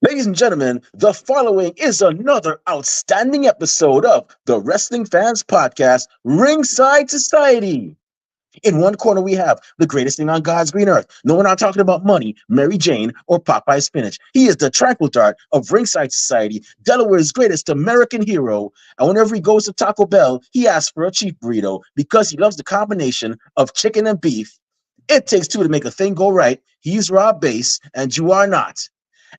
Ladies and gentlemen, the following is another outstanding episode of the Wrestling Fans Podcast, Ringside Society. In one corner, we have the greatest thing on God's green earth. No, we're not talking about money, Mary Jane, or Popeye spinach. He is the tranquil dart of Ringside Society, Delaware's greatest American hero. And whenever he goes to Taco Bell, he asks for a cheap burrito because he loves the combination of chicken and beef. It takes two to make a thing go right. He's Rob Bass, and you are not.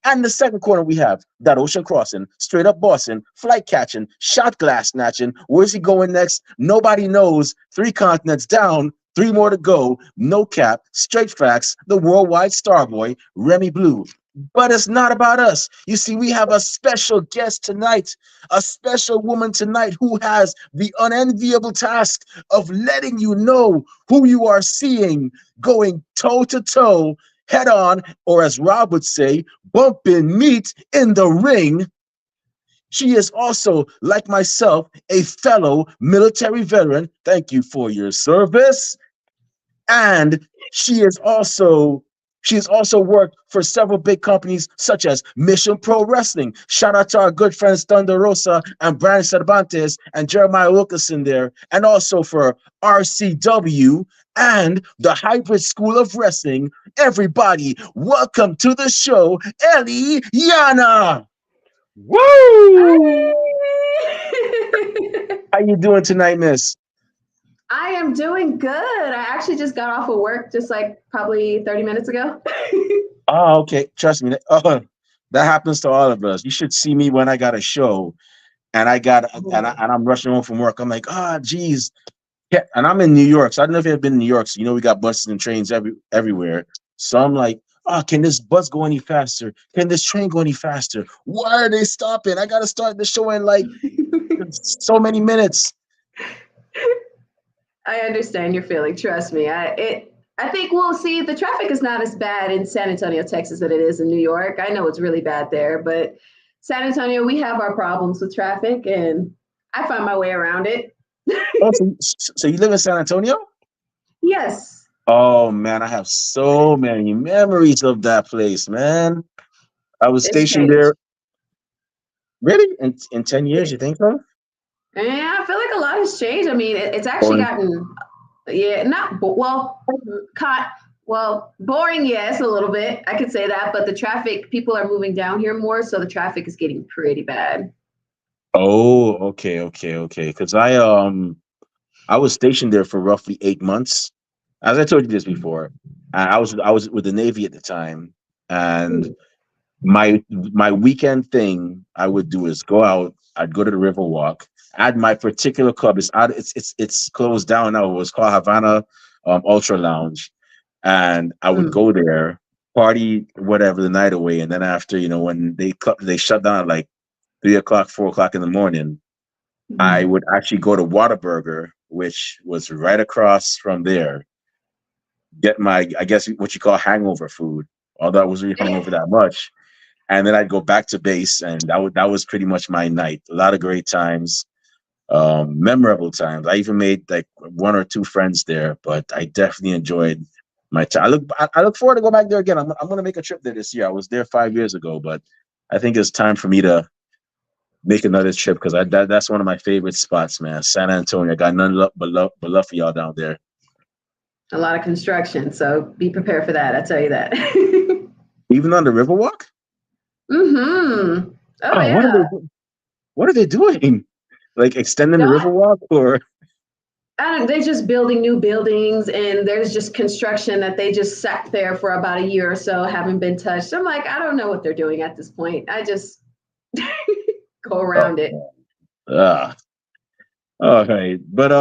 And in the second corner, we have that ocean crossing, straight up Boston, flight catching, shot glass snatching. Where's he going next? Nobody knows. 3 continents down, 3 more to go. No cap, straight facts, the worldwide star boy, Remy Blue. But it's not about us. You see, we have a special guest tonight, a special woman tonight who has the unenviable task of letting you know who you are seeing going toe to toe, head on, or as Rob would say, bumping meat in the ring. She is also, like myself, a fellow military veteran. Thank you for your service. And she has also worked for several big companies such as Mission Pro Wrestling. Shout out to our good friends Thunder Rosa and Brian Cervantes and Jeremiah Wilkerson there, and also for RCW and the Hybrid School of Wrestling. Everybody, welcome to the show, Elianna. Woo! How you doing tonight, Miss? I am doing good. I actually just got off of work just like probably 30 minutes ago. Oh, okay. Trust me. That happens to all of us. You should see me when I got a show and I'm rushing home from work. I'm like, geez. Yeah, and I'm in New York. So I don't know if you've been in New York. So we got buses and trains everywhere. So I'm like, can this bus go any faster? Can this train go any faster? Why are they stopping? I gotta start the show in like so many minutes. I understand your feeling. Trust me. I think we'll see. The traffic is not as bad in San Antonio, Texas, than it is in New York. I know it's really bad there, but San Antonio, we have our problems with traffic, and I find my way around it. Oh, so you live in San Antonio? Yes. Oh man, I have so many memories of that place, man. I was It's stationed changed. there. Really? In 10 years, you think so? Yeah, I feel like a lot has changed. I mean, it's actually Or gotten, yeah, not caught. Well, boring, yes, a little bit. I could say that, but the traffic, people are moving down here more, so the traffic is getting pretty bad. Oh, okay. Because I was stationed there for roughly 8 months. As I told you this before, I was with the Navy at the time, and my weekend thing I would do is go out. I'd go to the Riverwalk. At my particular club, it's closed down now. It was called Havana Ultra Lounge, and I would Mm, go there, party whatever the night away, and then after when they shut down at like 3 o'clock, 4 o'clock in the morning, I mhm. would actually go to Whataburger, which was right across from there, get my, I guess what you call hangover food, although I wasn't really hungover that much. And then I'd go back to base, and that was pretty much my night. A lot of great times, memorable times. I even made like 1 or 2 friends there, but I definitely enjoyed my time. I look forward to go back there again. I'm going to make a trip there this year. I was there 5 years ago, but I think it's time for me to make another trip because that's one of my favorite spots, man. San Antonio. I got none but love for y'all down there. A lot of construction, so be prepared for that. I tell you that. Even on the Riverwalk. Mm-hmm. Oh Oh, yeah. what are they doing? Like extending the Don't, Riverwalk, or I don't, they're just building new buildings, and there's just construction that they just sat there for about a year or so, haven't been touched. I'm like, I don't know what they're doing at this point. I just go around it. oh, ah, okay. But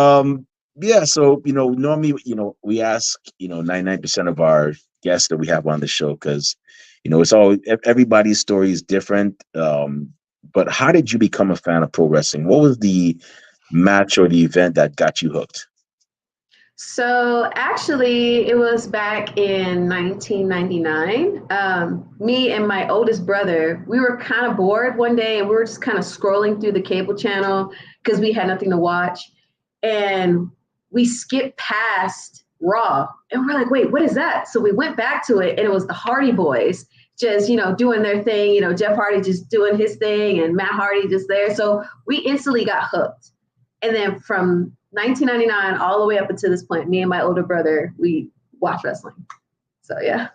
yeah. So normally we ask 99% of our guests that we have on the show because it's all everybody's story is different. But how did you become a fan of pro wrestling? What was the match or the event that got you hooked? So actually, it was back in 1999. Me and my oldest brother, we were kind of bored one day, and we were just kind of scrolling through the cable channel because we had nothing to watch, and we skipped past Raw, and we're like, "Wait, what is that?" So we went back to it, and it was the Hardy Boys. just, doing their thing, Jeff Hardy just doing his thing and Matt Hardy just there. So we instantly got hooked. And then from 1999 all the way up until this point, me and my older brother, we watch wrestling. So yeah.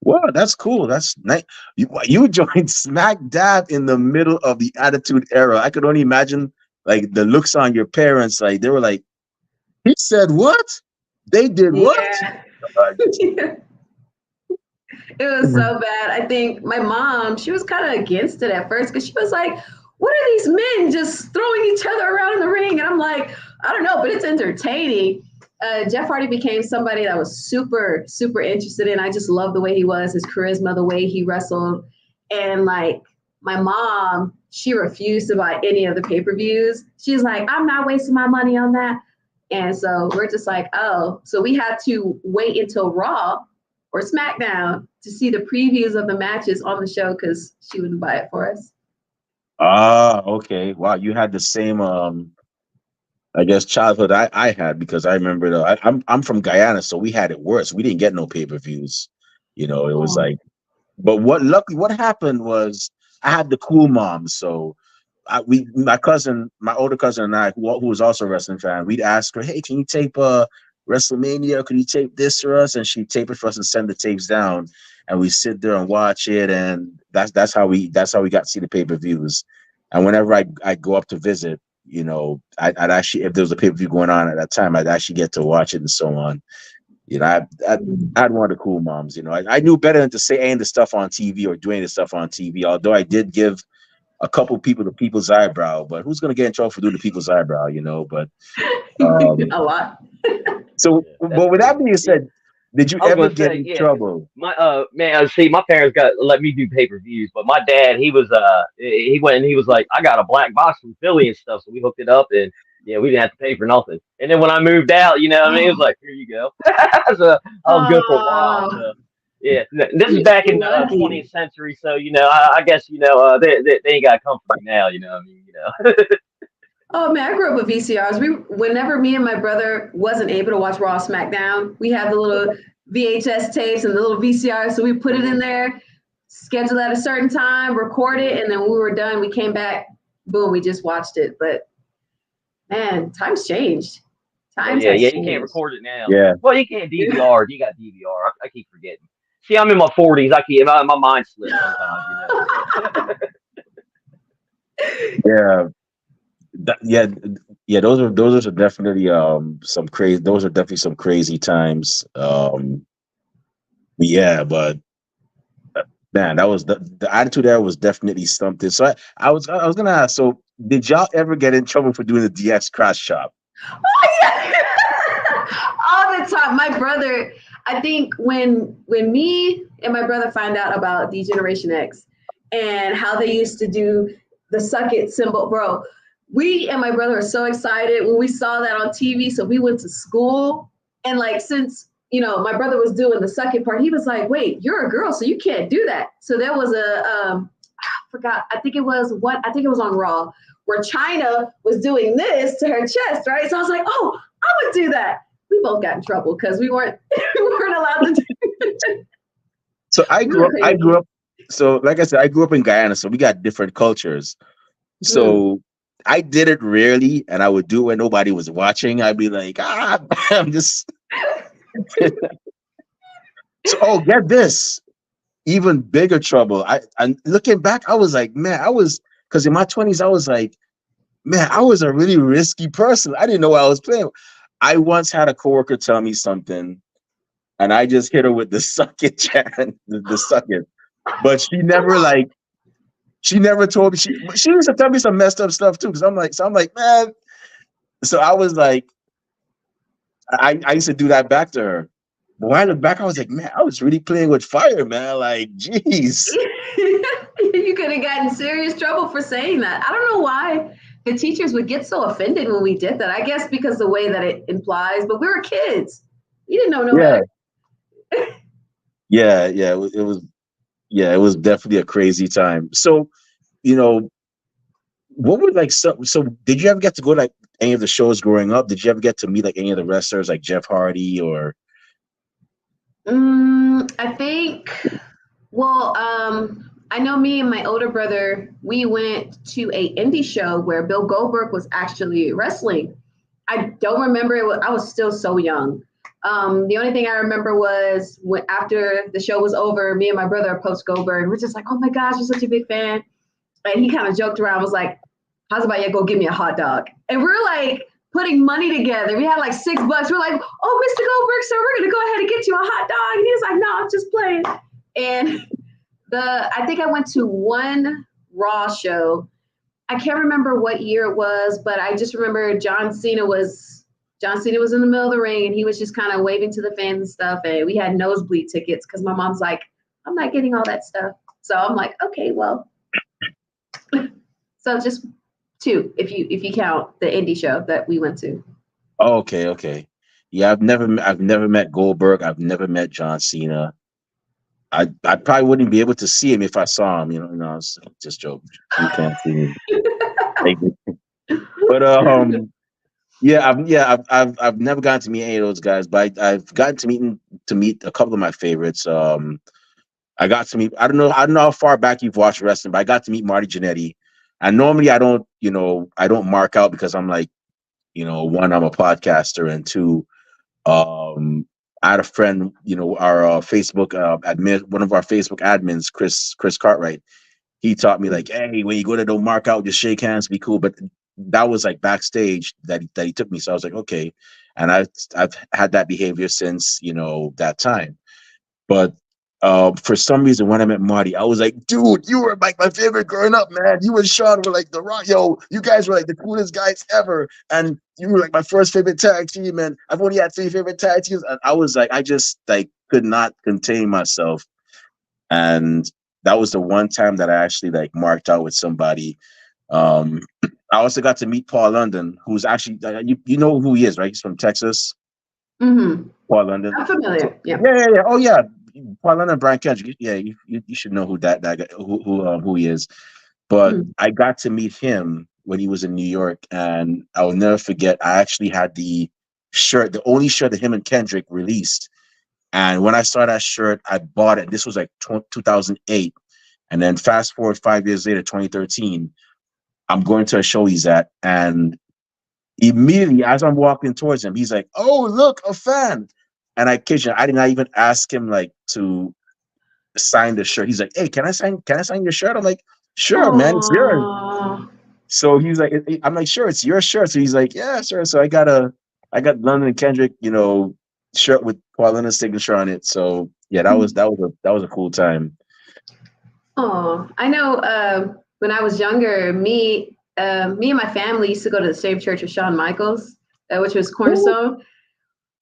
Wow, that's cool. That's nice. You joined smack dab in the middle of the Attitude Era. I could only imagine like the looks on your parents. Like they were like, he said what? They did what? Yeah. It was so bad. I think my mom, she was kind of against it at first because she was like, what are these men just throwing each other around in the ring? And I'm like, I don't know, but it's entertaining. Jeff Hardy became somebody that I was super, super interested in. I just love the way he was, his charisma, the way he wrestled. And like my mom, she refused to buy any of the pay-per-views. She's like, I'm not wasting my money on that. And so we're just like, oh, so we had to wait until Raw or SmackDown to see the previews of the matches on the show because she wouldn't buy it for us. Ah, okay. Wow, you had the same I guess childhood I had, because I remember I'm from Guyana, so we had it worse. We didn't get no pay-per-views. It was like, but what happened was I had the cool mom. So my older cousin and I, who was also a wrestling fan, we'd ask her, hey, can you tape WrestleMania? Can you tape this for us? And she'd tape it for us and send the tapes down, and we sit there and watch it. And that's how we got to see the pay-per-views. And whenever I go up to visit, I'd actually, if there was a pay-per-view going on at that time, I'd actually get to watch it and so on. I had one of the cool moms. I knew better than to say any of the stuff on TV or doing the stuff on TV, although I did give a couple people the people's eyebrow, but who's going to get in trouble for doing the people's eyebrow, but a lot. So, but with that being said, did you ever get in trouble? My man, see, my parents let me do pay-per-views, but my dad, he went and he was like, I got a black box from Philly and stuff, so we hooked it up, and yeah, we didn't have to pay for nothing. And then when I moved out, what I mean, it was like, here you go. So I was good for a while. So. Yeah, this is back in the 20th century, so I guess they ain't got to come for me now. What I mean, Oh man, I grew up with VCRs. Whenever me and my brother wasn't able to watch Raw SmackDown, we had the little VHS tapes and the little VCRs, so we put it in there, schedule at a certain time, record it, and then when we were done, we came back, boom, we just watched it. But man, times changed. Yeah, you can't record it now. Yeah. Well, you can't DVR. You got DVR. I keep forgetting. See, I'm in my 40s. My mind slips sometimes. Yeah, those are definitely some crazy. Those are definitely some crazy times. Yeah, but man, that was the Attitude Era was definitely something. So I was gonna ask. So did y'all ever get in trouble for doing the DX cross chop? Oh, yeah. All the time. My brother, I think when me and my brother find out about D-Generation X and how they used to do the suck it symbol, bro, we and my brother are so excited when we saw that on TV. So we went to school, and like, since my brother was doing the suck it part, he was like, wait, you're a girl, so you can't do that. So there was I forgot, I think it was on Raw, where China was doing this to her chest, right? So I was like, oh, I would do that. We both got in trouble because we weren't allowed to do it. So I grew up. So like I said, I grew up in Guyana, so we got different cultures. So I did it rarely, and I would do it when nobody was watching. I'd be like, I'm just. So, get this. Even bigger trouble. And looking back, I was like, man, because in my 20s, I was like, man, I was a really risky person. I didn't know what I was playing. I once had a coworker tell me something, and I just hit her with the suck it chant, the suck it. But she never told me. She used to tell me some messed up stuff too. Because I'm like, man. So I was like, I used to do that back to her. But when I look back, I was like, man, I was really playing with fire, man. Like, geez. You could have gotten serious trouble for saying that. I don't know why the teachers would get so offended when we did that. I guess because the way that it implies, but we were kids. You didn't know no better. Yeah, it was definitely a crazy time. So, what would so did you ever get to go to like any of the shows growing up? Did you ever get to meet like any of the wrestlers like Jeff Hardy or? I think Well, I know me and my older brother, we went to a indie show where Bill Goldberg was actually wrestling. I don't remember it. I was still so young. The only thing I remember was after the show was over, me and my brother approached Goldberg. We're just like, "Oh my gosh, you're such a big fan!" And he kind of joked around, was like, "How's about you go give me a hot dog?" And we're like putting money together. We had like $6. We're like, "Oh, Mr. Goldberg, sir, we're gonna go ahead and get you a hot dog." And he was like, "No, I'm just playing." And I think I went to one Raw show. I can't remember what year it was, but I just remember John Cena was in the middle of the ring and he was just kind of waving to the fans and stuff. And we had nosebleed tickets because my mom's like, "I'm not getting all that stuff." So I'm like, okay, well, so just two, if you count the indie show that we went to. Oh, okay. Yeah, I've never met Goldberg. I've never met John Cena. I probably wouldn't be able to see him if I saw him. No, it's just joke. You can't see me. Like, but I've never gotten to meet any of those guys, but I've gotten to meet a couple of my favorites. I got to meet. I don't know how far back you've watched wrestling, but I got to meet Marty Jannetty. And normally I don't mark out because I'm like, one, I'm a podcaster, and two, I had a friend, our Facebook admin, one of our Facebook admins, Chris Cartwright. He taught me like, hey, when you go to don't mark out, just shake hands, be cool. But that was like backstage that he took me, so I was like, okay, and I've had that behavior since that time. But for some reason, when I met Marty, I was like, dude, you were like my favorite growing up, man. You and Sean were like the rock, yo. You guys were like the coolest guys ever, and you were like my first favorite tag team. And I've only had 3 favorite tag teams, and I was like, I just like could not contain myself. And that was the one time that I actually like marked out with somebody. Um, I also got to meet Paul London, who's actually you know who he is, right? He's from Texas. Mm-hmm. Paul London. I'm familiar. Yeah. Yeah. Oh yeah, Paul London, Brian Kendrick. Yeah, you should know who that guy who he is. But Mm. I got to meet him when he was in New York, and I will never forget. I actually had the shirt, the only shirt that him and Kendrick released. And when I saw that shirt, I bought it. This was like 2008. And then fast forward 5 years later, 2013, I'm going to a show he's at. And immediately as I'm walking towards him, he's like, "Oh, look, a fan." And I kid you, I did not even ask him like to sign the shirt. He's like, "Hey, can I sign your shirt?" I'm like, "Sure, man, it's yours." Aww. So he's like, I'm like, "Sure, it's your shirt." So he's like, "Yeah, sure." So I got London and Kendrick, shirt with Paul London's signature on it. So yeah, that was a cool time. Oh, I know. When I was younger, me and my family used to go to the same church with Shawn Michaels, which was Ooh. Cornerstone.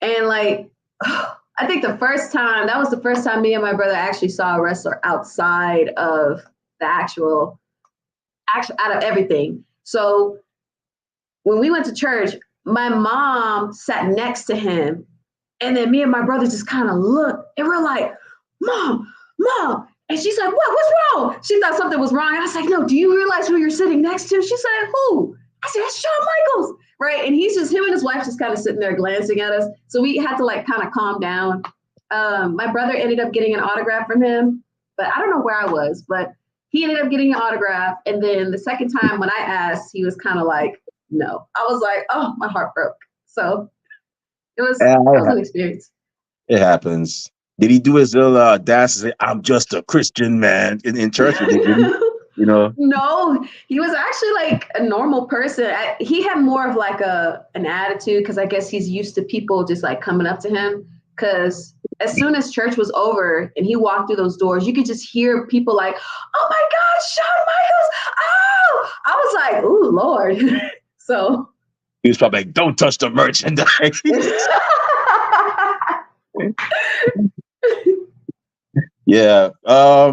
And like, I think that was the first time me and my brother actually saw a wrestler outside of the actual out of everything. So when we went to church, my mom sat next to him, and then me and my brother just kind of looked, and we're like, Mom. And she's like, what's wrong? She thought something was wrong. And I was like, no, do you realize who you're sitting next to? She said, who? I said, that's Shawn Michaels. Right. And him and his wife just kind of sitting there glancing at us. So we had to like kind of calm down. My brother ended up getting an autograph from him, but I don't know where I was, but he ended up getting an autograph. And then the second time when I asked, he was kind of like, no. I was like, oh, my heart broke. So Yeah, that was an experience. it happens. Did he do his little dance and say, "I'm just a Christian man" in church? Or did he? You know? No, he was actually like a normal person. He had more of like an attitude because I guess he's used to people just like coming up to him. Because as soon as church was over and he walked through those doors, you could just hear people like, "Oh my God, Shawn Michaels!" Oh, I was like, "Ooh, Lord!" So He was probably like, "Don't touch the merchandise." Yeah. I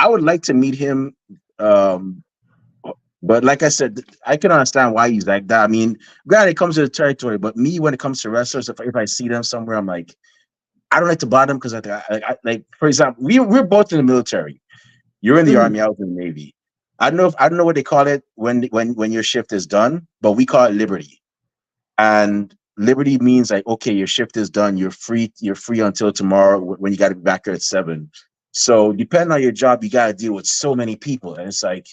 would like to meet him. Um, but like I said, I can understand why he's like that. I mean, granted, it comes to the territory, but me, when it comes to wrestlers, if I see them somewhere, I'm like, I don't like to bother them because like, for example, we're both in the military. You're in the Mhm. army, I was in the navy. I don't know what they call it when your shift is done, but we call it liberty. And liberty means like, okay, your shift is done. You're free. You're free until tomorrow when you got to be back here at 7. So depending on your job, you gotta deal with so many people. And it's like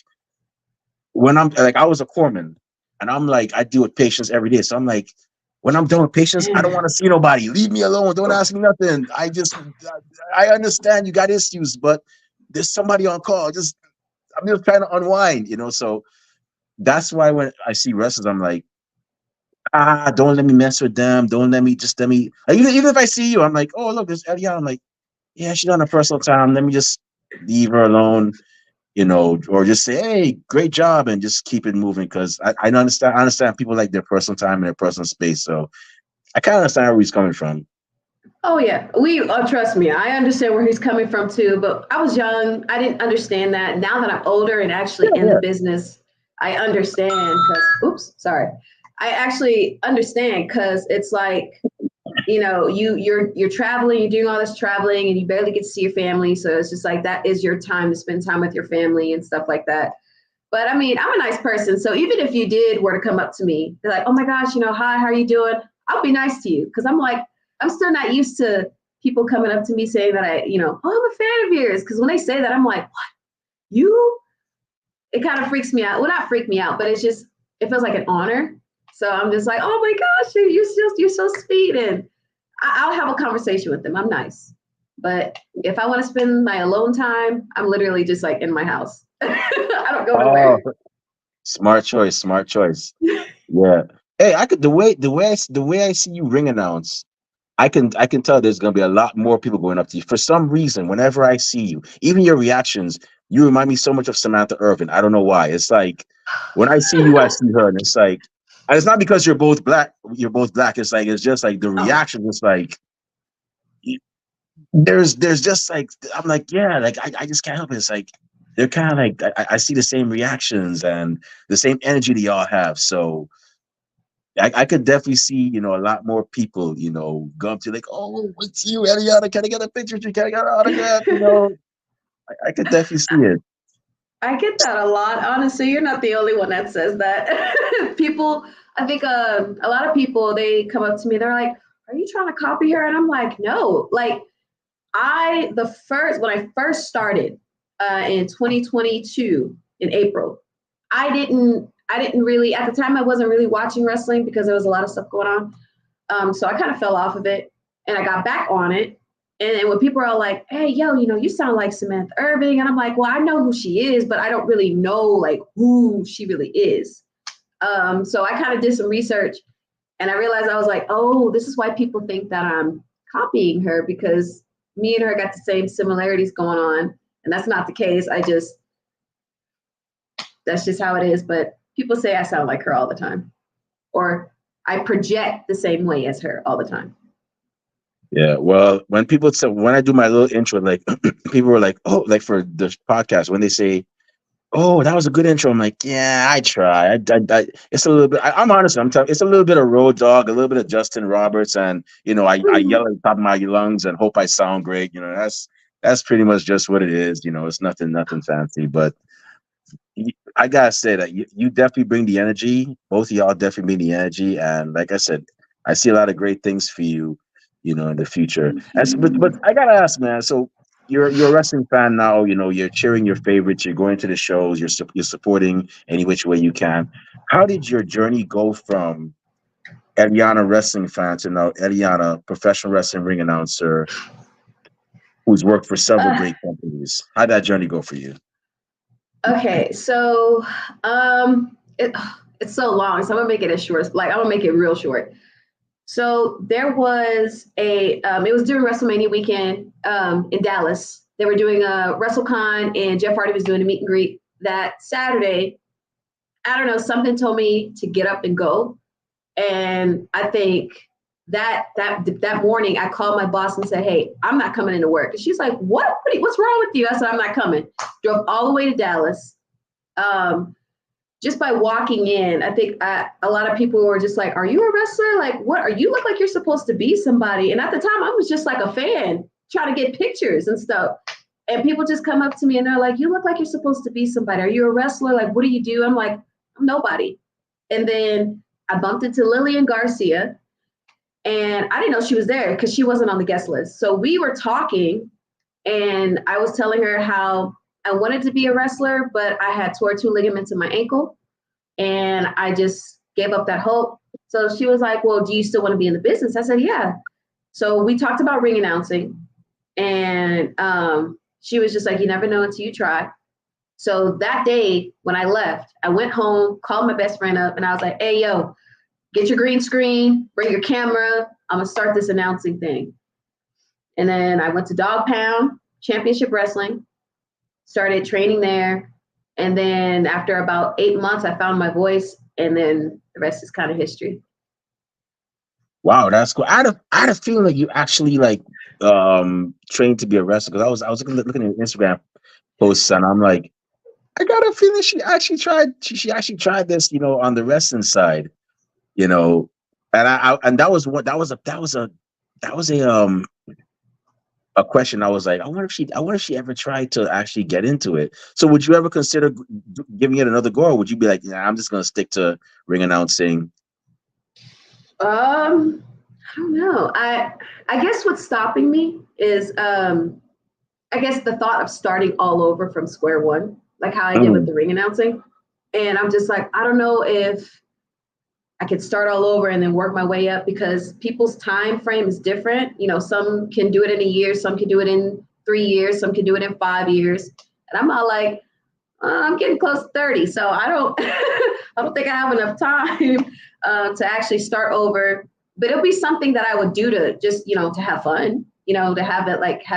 when I'm like I was a corpsman and I'm like I deal with patients every day. So I'm like, when I'm done with patients, I don't want to see nobody. Leave me alone. Don't ask me nothing. I understand you got issues, but there's somebody on call. I'm just trying to unwind, So that's why when I see wrestlers, I'm like, don't let me mess with them. Don't let me. Like, even if I see you, I'm like, oh look, there's Elianna. I'm like, yeah, she's on a personal time. Let me just leave her alone, or just say, hey, great job, and just keep it moving. Because I understand people like their personal time and their personal space. So I kind of understand where he's coming from. Oh yeah, we trust me. I understand where he's coming from too. But I was young. I didn't understand that. Now that I'm older and actually Yeah, in the yeah. business, I understand. Because, oops, sorry. I actually understand because it's like, you're traveling, you're doing all this traveling, and you barely get to see your family. So it's just like that is your time to spend time with your family and stuff like that. But I mean, I'm a nice person. So even if you did were to come up to me, they're like, oh my gosh, hi, how are you doing? I'll be nice to you. Because I'm like, I'm still not used to people coming up to me saying that oh, I'm a fan of yours. Because when they say that, I'm like, what? You? It kind of freaks me out. Well, not freak me out, but it feels like an honor. So I'm just like, oh my gosh, you're so sweet. And I'll have a conversation with them. I'm nice. But if I want to spend my alone time, I'm literally just like in my house. I don't go Oh, nowhere. smart choice. Smart choice. Yeah. Hey, I could the way I see you ring announce. I can tell there's gonna be a lot more people going up to you. For some reason, whenever I see you, even your reactions, you remind me so much of Samantha Irvin. I don't know why. It's like when I see you, I see her, and it's like, and it's not because you're both black. You're both black. It's like it's just like the Oh, reaction is like there's just like I'm like yeah, like I just can't help it. It's like they're kind of like I see the same reactions and the same energy that y'all have. So I could definitely see, a lot more people, go up to like, oh, it's you, Eliana. Can I get a picture? Can I get an autograph? I could definitely see it. I get that a lot. Honestly, you're not the only one that says that. People, I think a lot of people, they come up to me, they're like, are you trying to copy her? And I'm like, no. Like, when I first started in 2022 in April, I didn't really, at the time, I wasn't really watching wrestling because there was a lot of stuff going on. So I kind of fell off of it and I got back on it. And then when people are all like, hey, yo, you sound like Samantha Irving. And I'm like, well, I know who she is, but I don't really know like who she really is. So I kind of did some research and I realized I was like, oh, this is why people think that I'm copying her because me and her got the same similarities going on. And that's not the case. That's just how it is. But people say I sound like her all the time or I project the same way as her all the time. Yeah. Well, when I do my little intro, like people were like, oh, like for the podcast, when they say, oh, that was a good intro. I'm like, yeah, I try. It's a little bit. I'm honest. I'm telling. It's a little bit of Road Dogg, a little bit of Justin Roberts, and I yell at the top of my lungs and hope I sound great. That's pretty much just what it is. It's nothing fancy. But I gotta say that you definitely bring the energy. Both of y'all definitely bring the energy, and like I said, I see a lot of great things for you, in the future. But I gotta ask, man. So you're a wrestling fan now. You're cheering your favorites. You're going to the shows. You're supporting any which way you can. How did your journey go from Eliana wrestling fan to now Eliana professional wrestling ring announcer who's worked for several Uh, great companies? How'd that journey go for you? okay, so it's so long, so I'm gonna make it as short. Like I'm gonna make it real short. So there was it was during WrestleMania weekend in Dallas. They were doing a WrestleCon, and Jeff Hardy was doing a meet and greet that Saturday. I don't know, something told me to get up and go, and I think that morning I called my boss and said, "Hey, I'm not coming into work." And she's like, What's wrong with you?" I said, "I'm not coming." Drove all the way to Dallas. Um, just by walking in, I think a lot of people were just like, "Are you a wrestler? Like, what? Are you look like you're supposed to be somebody?" And at the time, I was just like a fan trying to get pictures and stuff. And people just come up to me and they're like, "You look like you're supposed to be somebody. Are you a wrestler? Like, what do you do?" I'm like, "I'm nobody." And then I bumped into Lillian Garcia, and I didn't know she was there because she wasn't on the guest list. So we were talking, And I was telling her how I wanted to be a wrestler, but I had tore 2 ligaments in my ankle, and I just gave up that hope. So she was like, well, do you still want to be in the business? I said, yeah. So we talked about ring announcing, and she was just like, you never know until you try. So that day when I left, I went home, called my best friend up, and I was like, hey, yo, get your green screen, bring your camera. I'm going to start this announcing thing. And then I went to Dog Pound Championship Wrestling, started training there. And then after about 8 months, I found my voice, and then the rest is kind of history. Wow, that's cool. I had a feeling that you actually like trained to be a wrestler, because I was looking at Instagram posts, and I'm like, I got a feeling she actually tried. She actually tried this, on the wrestling side, you know, and and that was what that was a question. I was like, I wonder if she ever tried to actually get into it. So would you ever consider giving it another go, or would you be like, nah, I'm just gonna stick to ring announcing? I don't know. I guess what's stopping me is I guess the thought of starting all over from square one, like how I did with Mm. the ring announcing. And I'm just like, I don't know if I could start all over and then work my way up, because people's time frame is different. Some can do it in a year, some can do it in 3 years, some can do it in 5 years. And I'm all like, I'm getting close to 30, so I don't, I don't think I have enough time to actually start over. But it'll be something that I would do to just, to have fun, to have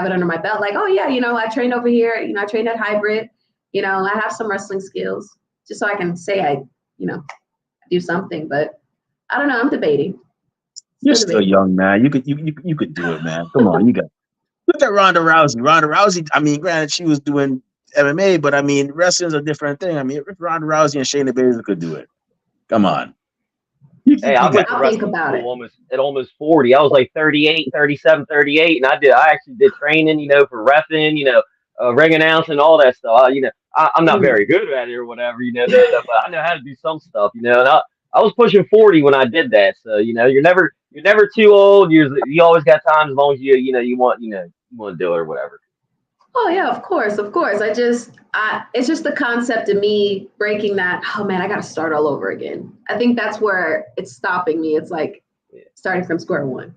it under my belt. Like, oh yeah, I trained over here. I trained at Hybrid. I have some wrestling skills, just so I can say do something. But I don't know. I'm debating. You're Still still debating. young, man. You could do it, man. Come on, you got look at Ronda Rousey. Ronda Rousey. I mean, granted, she was doing MMA, but I mean, wrestling's a different thing. I mean, if Ronda Rousey and Shayna Baszler could do it, come on, Hey, you I got. went to I'll think wrestling about school it. almost 40. I was like 38, 37, 38, and I actually did training, for refing, ring announcing, all that stuff. I'm not Mm. very good at it or whatever, this stuff, but I know how to do some stuff, and I was pushing 40 when I did that. So, you're never too old. You always got time as long as you want to do it or whatever. Oh yeah, of course, of course. It's just the concept of me breaking that. Oh man, I got to start all over again. I think that's where it's stopping me. It's like starting from square one.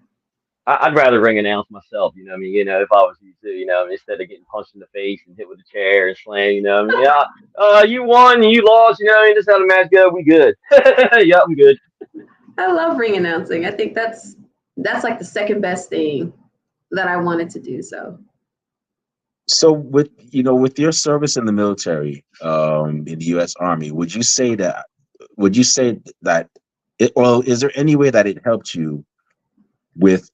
I'd rather ring announce myself, what I mean, if I was you to, instead of getting punched in the face and hit with a chair and slam, what I mean, yeah, you won, you lost, this how the match go, we good. Yeah, I'm good. I love ring announcing. I think that's like the second best thing that I wanted to do. So So with your service in the military, in the U.S. Army, would you say that well, is there any way that it helped you with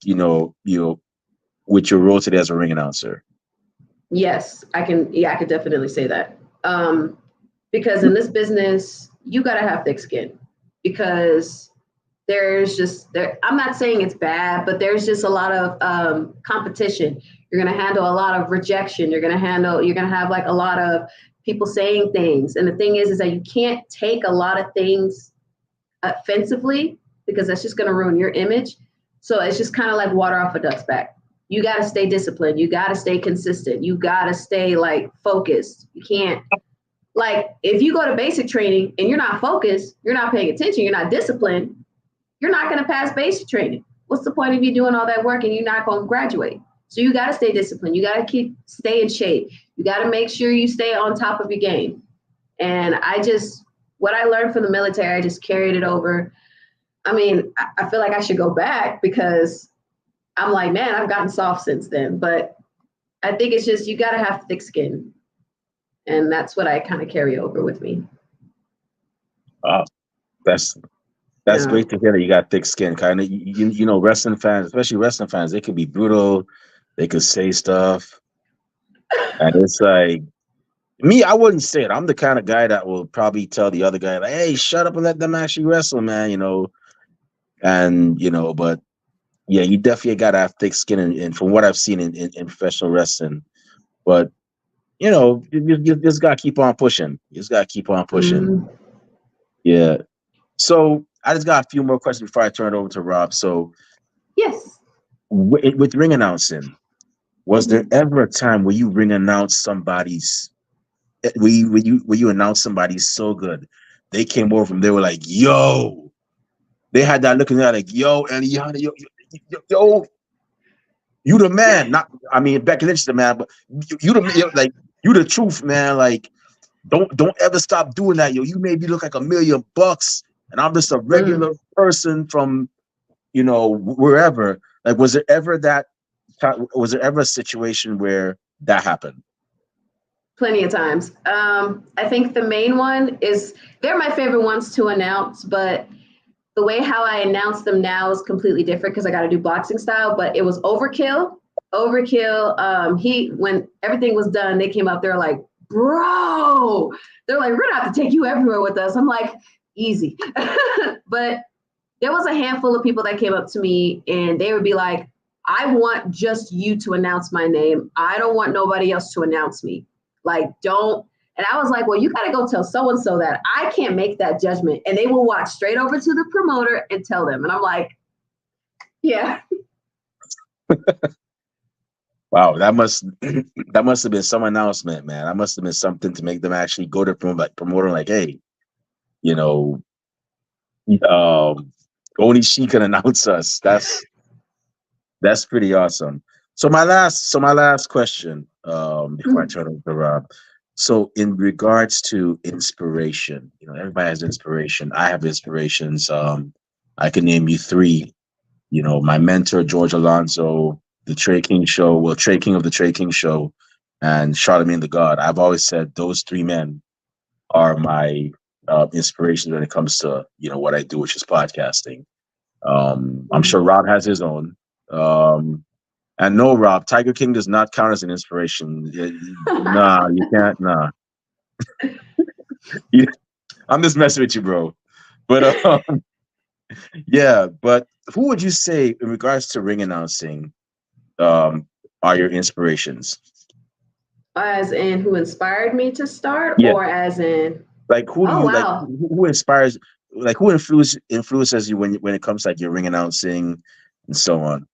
with your role today as a ring announcer? yes, I can. Yeah, I could definitely say that. Because in this business, you got to have thick skin, because there's just there. I'm not saying it's bad, but there's just a lot of competition. You're going to handle a lot of rejection. You're going to have like a lot of people saying things. And the thing is that you can't take a lot of things offensively, because that's just going to ruin your image. So it's just kind of like water off a duck's back. You got to stay disciplined. You got to stay consistent. You got to stay like focused. You can't, like, if you go to basic training and you're not focused, you're not paying attention, you're not disciplined, you're not going to pass basic training. What's the point of you doing all that work and you're not going to graduate? So you got to stay disciplined. You got to stay in shape. You got to make sure you stay on top of your game. And what I learned from the military, I just carried it over. I mean, I feel like I should go back, because I'm like, man, I've gotten soft since then. But I think it's just, you got to have thick skin. And that's what I kind of carry over with me. Oh, that's that's Yeah. great to hear that you got thick skin. Kind of, wrestling fans, especially wrestling fans, they can be brutal. They could say stuff, and it's like me. I wouldn't say it. I'm the kind of guy that will probably tell the other guy, like, "Hey, shut up and let them actually wrestle, man." And but yeah, you definitely got to have thick skin, and from what I've seen in professional wrestling, but you just got to keep on pushing. You just got to keep on pushing. Mm, Yeah. So I just got a few more questions before I turn it over to Rob. So yes. with ring announcing, Was there Mhm. ever a time where you ring announce somebody's when you announce somebody so good, they came over and they were like, "Yo," they had that looking at like, "Yo, Elianna, yo, you the man." Not, I mean, Becky Lynch is the man, but you the like you the truth, man. Like, don't ever stop doing that, yo. You made me look like $1 million, and I'm just a Mm. regular person from wherever. Like, was there ever a situation where that happened? Plenty of times. I think the main one is they're my favorite ones to announce, but the way how I announce them now is completely different because I got to do boxing style. But it was Overkill. Overkill. He when everything was done, they came up. They're like, bro. They're like, we're gonna have to take you everywhere with us. I'm like, easy. But there was a handful of people that came up to me and they would be like, I want just you to announce my name. I don't want nobody else to announce me. Like, don't. And I was like, well, you got to go tell so and so that I can't make that judgment. And they will walk straight over to the promoter and tell them. And I'm like, yeah. Wow, that must that must have been some announcement, man. That must have been something to make them actually go to promoter like, hey, you know, um, only she can announce us. That's pretty awesome. So my last question, before I Mhm. turn over to Rob. So in regards to inspiration, everybody has inspiration. I have inspirations. I can name you three. My mentor, George Alonso, the Trey King Show, well, Trey King of the Trey King Show, and Charlemagne the God. I've always said those three men are my inspirations when it comes to what I do, which is podcasting. I'm sure Rob has his own. Um, and no, Rob, Tiger King does not count as an inspiration. Nah, you can't. Nah, You- I'm just messing with you, bro. But yeah. But who would you say, in regards to ring announcing, um, are your inspirations? As in who inspired me to start, Yeah, or as in, like who do oh, you like? wow. Who inspires? Like who influences you when it comes to like your ring announcing and so on?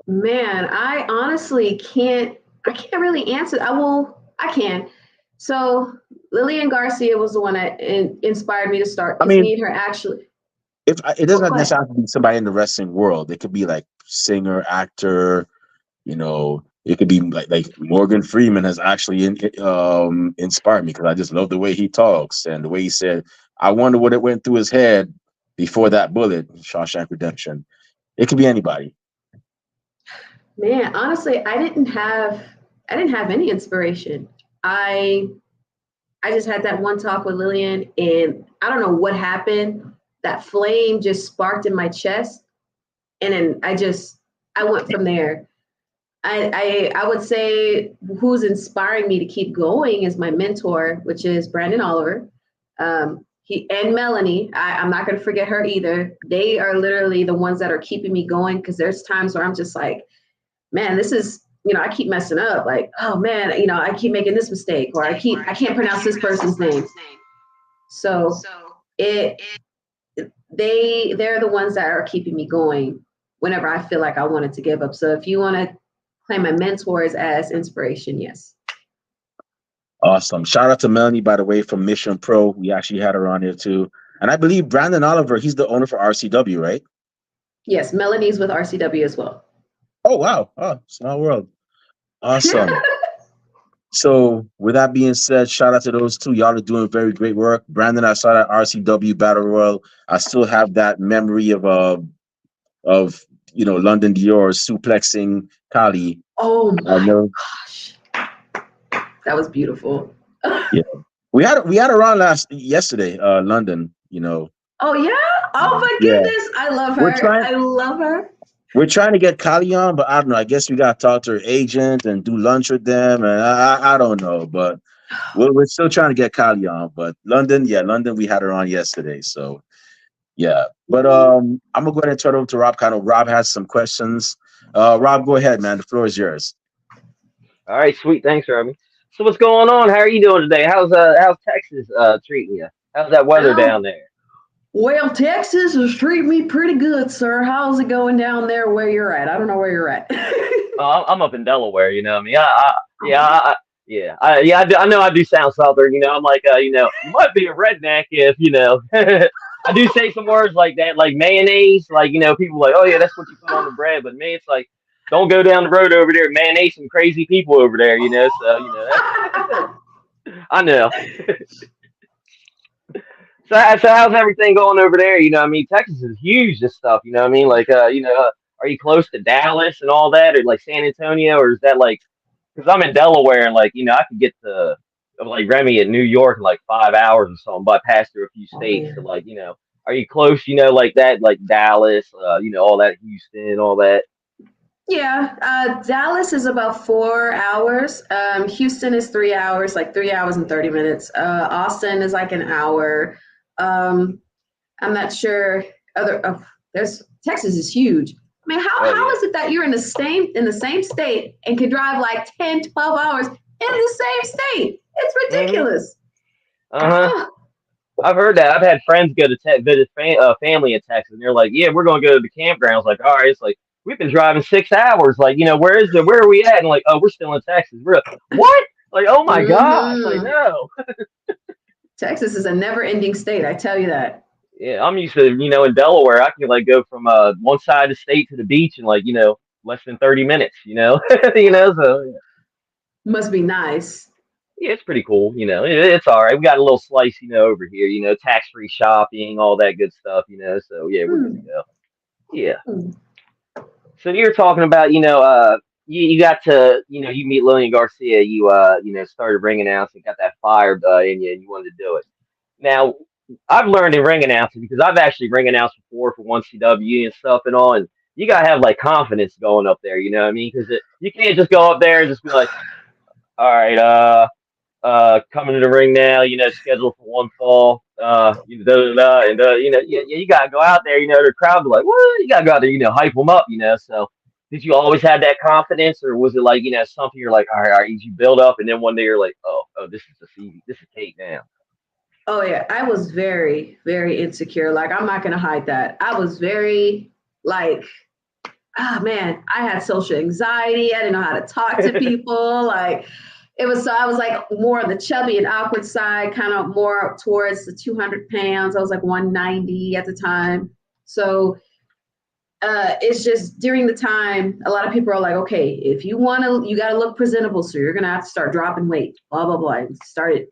Man, I honestly I can't really answer. I can. So Lillian Garcia was the one that inspired me to start I because mean, me and her actually, if it oh, doesn't go ahead. necessarily have to be somebody in the wrestling world, it could be like singer, actor. It could be like Morgan Freeman has actually inspired me because I just love the way he talks and the way he said, "I wonder what it went through his head before that bullet." Shawshank Redemption. It could be anybody. Man, honestly, I didn't have any inspiration. I I just had that one talk with Lillian and I don't know what happened. That flame just sparked in my chest and then I went from there. I would say who's inspiring me to keep going is my mentor, which is Brandon Oliver. He and Melanie. I'm not going to forget her either. They are literally the ones that are keeping me going because there's times where I'm just like, man, this is I keep messing up. Like, oh man, I keep making this mistake, or I can't pronounce this person's name. So it they're the ones that are keeping me going whenever I feel like I wanted to give up. So if you want to claim my mentors as inspiration, yes. Awesome. Shout out to Melanie, by the way, from Mission Pro. We actually had her on here too. And I believe Brandon Oliver, he's the owner for RCW, right? Yes, Melanie's with RCW as well. Oh, wow. Oh, small world. Awesome. So, with that being said, shout out to those two. Y'all are doing very great work. Brandon, I saw that RCW Battle Royal. I still have that memory of London Dior suplexing Kali. Oh I my know. gosh, that was beautiful. Yeah, we had her on yesterday, London. Oh yeah. Oh my Yeah, goodness, I love we're her. trying I love her. we're trying to get Kali on, but I don't know. I guess we got to talk to her agent and do lunch with them, and I don't know, but we're still trying to get Kali on. But London, yeah, London, we had her on yesterday, so. Yeah, but I'm gonna go ahead and turn it over to Rob. Kind of, Rob has some questions. Rob, go ahead, man. The floor is yours. All right, sweet. Thanks, Robbie. So what's going on? How are you doing today? How's Texas treating you? How's that weather Oh, down there? Well, Texas is treating me pretty good, sir. How's it going down there where you're at? I don't know where you're at. I'm up in Delaware, you know. What I mean, yeah, yeah, I know I do sound southern, you know. I'm like, you might be a redneck if, I do say some words like that, like mayonnaise, like, people like, oh yeah, that's what you put on the bread, but me, it's like, don't go down the road over there, mayonnaise, some crazy people over there, you know. So, that's, I know. So how's everything going over there? You know, what I mean, Texas is huge. This stuff, you know, what I mean, like, are you close to Dallas and all that, or like San Antonio, or is that like? Because I'm in Delaware, and like, I could get to like Remy in New York in like 5 hours or something, but I pass through a few Oh states. So yeah. like, are you close? You know, like that, like Dallas, all that, Houston, all that. Yeah, Dallas is about 4 hours. Houston is 3 hours, like 3 hours and 30 minutes. Austin is like an hour. Um, I'm not sure other there's Texas is huge. I mean, Oh how yeah. is it that you're in the same state and can drive like 10, 12 hours in the same state? It's Mm-hmm. ridiculous. Uh huh. Oh, I've heard that. I've had friends go to visit family in Texas, and they're like, "Yeah, we're going to go to the campgrounds." Like, all right, it's like we've been driving 6 hours. Like, where are we at? And like, oh, we're still in Texas. We're like, what? Like, oh my gosh! Like, hmm. no. Texas is a never-ending state, I tell you that. Yeah, I'm used to, in Delaware, I can like go from one side of the state to the beach in like, less than 30 minutes. So Must be nice. yeah, it's pretty cool. It's all right. We got a little slice, over here. Tax-free shopping, all that good stuff. So yeah, we're good to Hmm. go. Yeah. Hmm. So you're talking about, you got to, you meet Lillian Garcia, started ringing announcing, got that fire in you, and you wanted to do it. Now, I've learned in ring announcing because I've actually ring announced before for 1CW and stuff and all, and you gotta have like confidence going up there. You know what I mean? Because you can't just go up there and just be like, all right, coming to the ring now. Scheduled for one fall. And you gotta go out there. The crowd be like, what? You gotta go out there. Hype them up. So. Did you always have that confidence, or was it like something you're like, all right, you build up, and then one day you're like, oh, this is this is Kate now. Oh yeah, I was very, very insecure. Like I'm not gonna hide that. I was very like, ah man, I had social anxiety. I didn't know how to talk to people. Like it was so I was like more on the chubby and awkward side, kind of more towards the 200 pounds. I was like 190 at the time. So it's just during the time, a lot of people are like, okay, if you want to, you got to look presentable. So you're going to have to start dropping weight, blah, blah, blah. And started,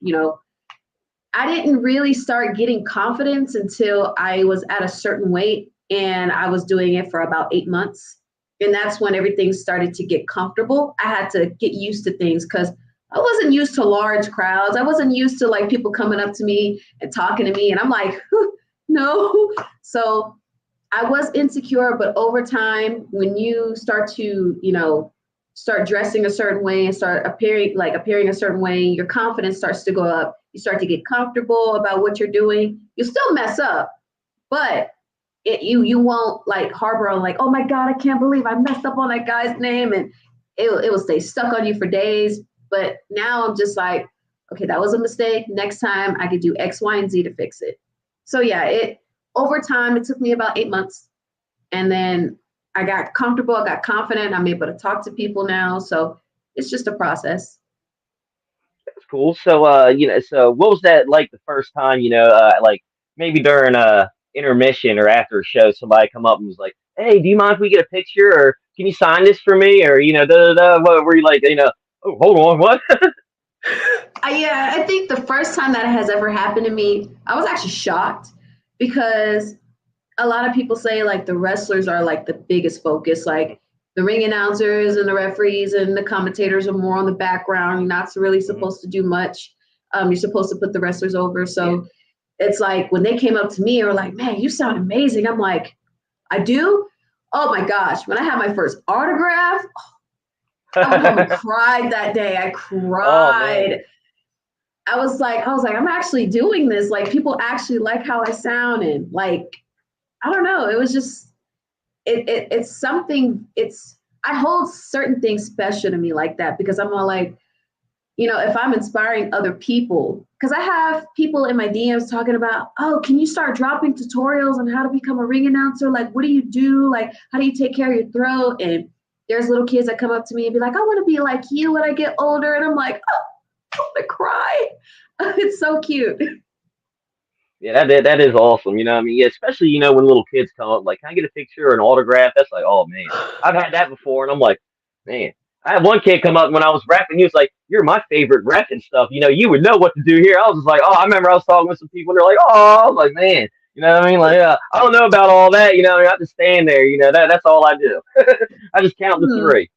I didn't really start getting confidence until I was at a certain weight and I was doing it for about 8 months. And that's when everything started to get comfortable. I had to get used to things because I wasn't used to large crowds. I wasn't used to like people coming up to me and talking to me. And I'm like, no. So I was insecure, but over time, when you start to, start dressing a certain way and start appearing a certain way, your confidence starts to go up. You start to get comfortable about what you're doing. You still mess up, but you won't like harbor on like, oh my God, I can't believe I messed up on that guy's name. And it will stay stuck on you for days. But now I'm just like, okay, that was a mistake. Next time I could do X, Y, and Z to fix it. So yeah, over time, it took me about 8 months. And then I got comfortable, I got confident, I'm able to talk to people now. So it's just a process. That's cool. So, so what was that like the first time, like maybe during a intermission or after a show, somebody come up and was like, "Hey, do you mind if we get a picture, or can you sign this for me?" Or da da da. What were you like? Oh, hold on, what? Yeah, I think the first time that has ever happened to me, I was actually shocked because a lot of people say like the wrestlers are like the biggest focus, like the ring announcers and the referees and the commentators are more on the background. You're not really Mhm. supposed to do much. You're supposed to put the wrestlers over. Yeah. So it's like when they came up to me, they were like, "Man, you sound amazing." I'm like, "I do." Oh my gosh! When I had my first autograph, I went home and cried that day. I Oh man. cried. I was like, I'm actually doing this. Like people actually like how I sound, and like I don't know. It was just it's something. It's I hold certain things special to me like that because I'm all like, if I'm inspiring other people, because I have people in my DMs talking about, oh, can you start dropping tutorials on how to become a ring announcer? Like, what do you do? Like, how do you take care of your throat? And there's little kids that come up to me and be like, I want to be like you when I get older. And I'm like, oh, I want to cry. It's so cute. Yeah, that is awesome. You know, what I mean, yeah, especially when little kids come up, like, can I get a picture or an autograph? That's like, oh man, I've had that before, and I'm like, man. I had one kid come up when I was rapping. He was like, "You're my favorite rep and stuff. You would know what to do here." I was just like, "Oh, I remember I was talking with some people, and they're like, oh," I was like, "Man, you know what I mean? Like, I don't know about all that. You know, I just stand there. That's all I do. I just count to Hmm. three."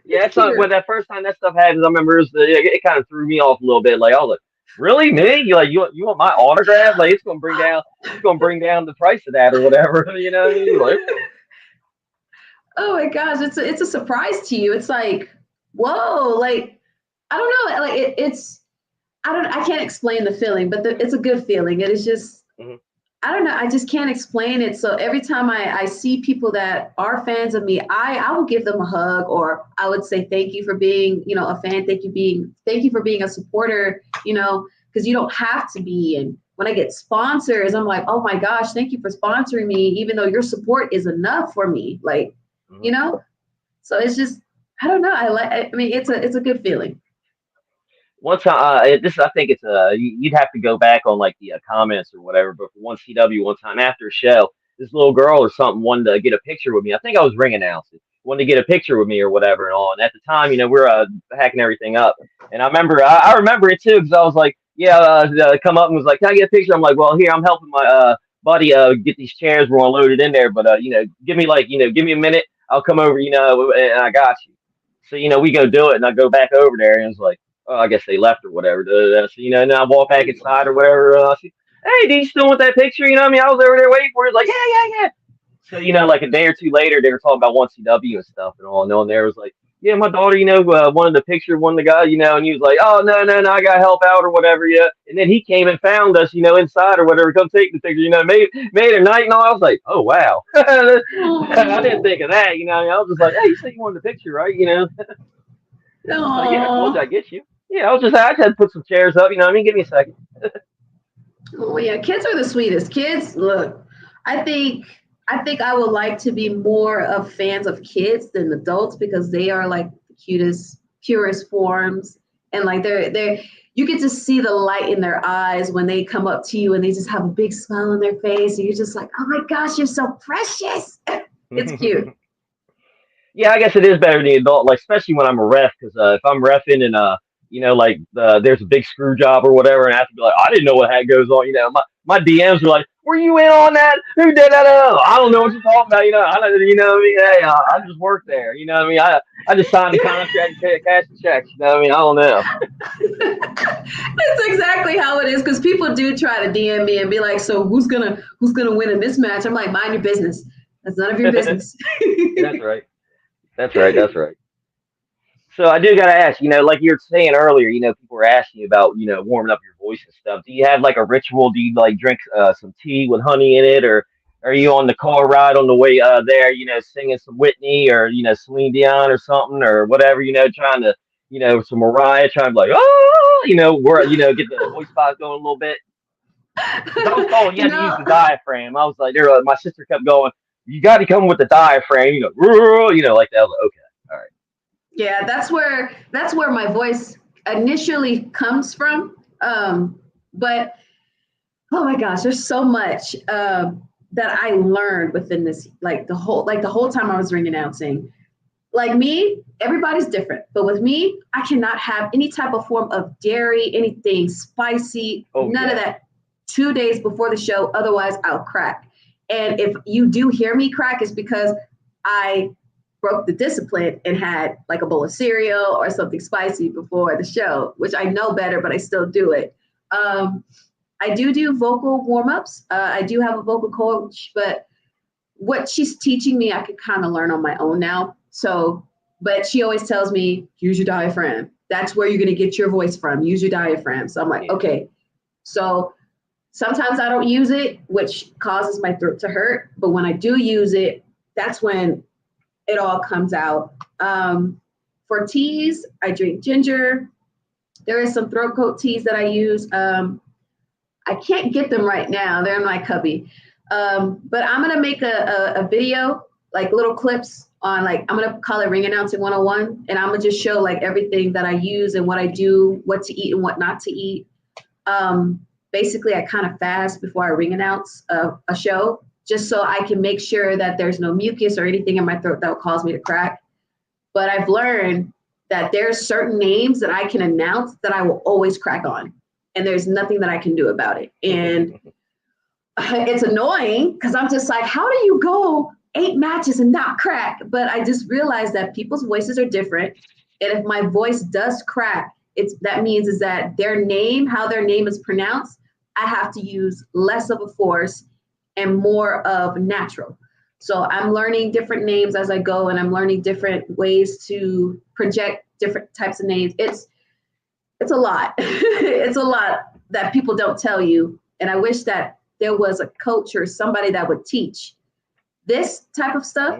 Yeah, It's that's not when cute. that first time that stuff happened. I remember it kind of threw me off a little bit. Like I was like, "Really, me? You want my autograph? Like it's gonna bring down the price of that or whatever." You know what I mean? Like, Oh my gosh, it's a surprise to you. It's like, whoa, like I don't know, like it's I can't explain the feeling, but it's a good feeling. It is just mhm. I don't know. I just can't explain it. So every time I see people that are fans of me, I will give them a hug, or I would say thank you for being, a fan. Thank you for being a supporter, because you don't have to be. And when I get sponsors, I'm like, oh my gosh, thank you for sponsoring me, even though your support is enough for me. Like, Mhm. you know? So it's just I don't know. I mean, it's a good feeling. One time, I think it's you'd have to go back on like the comments or whatever. But for one CW, one time after a show, this little girl or something wanted to get a picture with me. I think I was ring announcing, wanted to get a picture with me or whatever and all. And at the time, we're hacking everything up. And I remember it too because I was like, yeah, come up and was like, can I get a picture? I'm like, well, here I'm helping my buddy get these chairs. We're gonna load it in there, but give me a minute. I'll come over, and I got you. So we go do it, and I go back over there, and it's like, oh, I guess they left or whatever. So, and I walk back inside or whatever. I see, hey, do you still want that picture? You know what I mean? I was over there waiting for it. Like, yeah, yeah, yeah. So, like a day or two later, they were talking about 1CW and stuff and all. And there was like, yeah, my daughter, wanted the picture, one of the guy, and he was like, oh, no, no, no, I got to help out or whatever. Yeah. And then he came and found us, inside or whatever, come take the picture, made a night and all. I was like, oh, wow. I didn't Oh, think of that. I was just like, hey, you said you wanted the picture, right? He's like, yeah, I told you no. I get you. Yeah, I just had to put some chairs up. You know what I mean? Give me a second. Oh yeah, kids are the sweetest. Kids, look, I think I think I would like to be more of fans of kids than adults because they are like the cutest, purest forms. And like they're you get to see the light in their eyes when they come up to you and they just have a big smile on their face. And you're just like, oh my gosh, you're so precious. It's cute. Yeah, I guess it is better than the adult, like especially when I'm a ref, because if I'm refing and like there's a big screw job or whatever, and I have to be like, I didn't know what that goes on. My DMs are like, were you in on that? Who did that? I don't know what you're talking about. I don't. What I mean? Hey, I just work there. You know what I mean? I just signed the contract and cash the checks. You know what I mean? I don't know. That's exactly how it is because people do try to DM me and be like, "So who's gonna win in this match?" I'm like, "Mind your business. That's none of your business." That's right. That's right. That's right. So I do gotta ask, like you were saying earlier, people were asking you about, warming up your voice and stuff. Do you have like a ritual? Do you like drink some tea with honey in it, or are you on the car ride on the way there, singing some Whitney or Celine Dion or something or whatever, trying to, some Mariah, trying to be like, oh, where get the voice box going a little bit. Because I was told you you had to use know, the diaphragm. I was like, my sister kept going, you got to come with the diaphragm, like that. I was like, okay, all right. yeah, that's where my voice initially comes from. But oh my gosh, there's so much that I learned within this, like the whole time I was ring announcing. Like me, everybody's different, but with me, I cannot have any type of form of dairy, anything spicy, Oh none of yeah. that 2 days before the show. Otherwise, I'll crack. And if you do hear me crack, it's because I broke the discipline and had like a bowl of cereal or something spicy before the show, which I know better, but I still do it. Um, I do vocal warm ups. I do have a vocal coach, but what she's teaching me, I could kind of learn on my own now. So, but she always tells me, use your diaphragm. That's where you're going to get your voice from. Use your diaphragm. So I'm like, Yeah. okay. So sometimes I don't use it, which causes my throat to hurt. But when I do use it, that's when it all comes out. for teas, I drink ginger. There is some throat coat teas that I use. I can't get them right now. They're in my cubby. But I'm going to make a video, like little clips on like, I'm going to call it Ring Announcing 101. And I'm going to just show like everything that I use and what I do, what to eat and what not to eat. Basically, I kind of fast before I ring announce a show, just so I can make sure that there's no mucus or anything in my throat that will cause me to crack. But I've learned that there's certain names that I can announce that I will always crack on. And there's nothing that I can do about it. And it's annoying because I'm just like, how do you go 8 matches and not crack? But I just realized that people's voices are different. And if my voice does crack, that means is that their name, how their name is pronounced, I have to use less of a force and more of natural. So I'm learning different names as I go, and I'm learning different ways to project different types of names. It's a lot. It's a lot that people don't tell you. And I wish that there was a coach or somebody that would teach this type of stuff,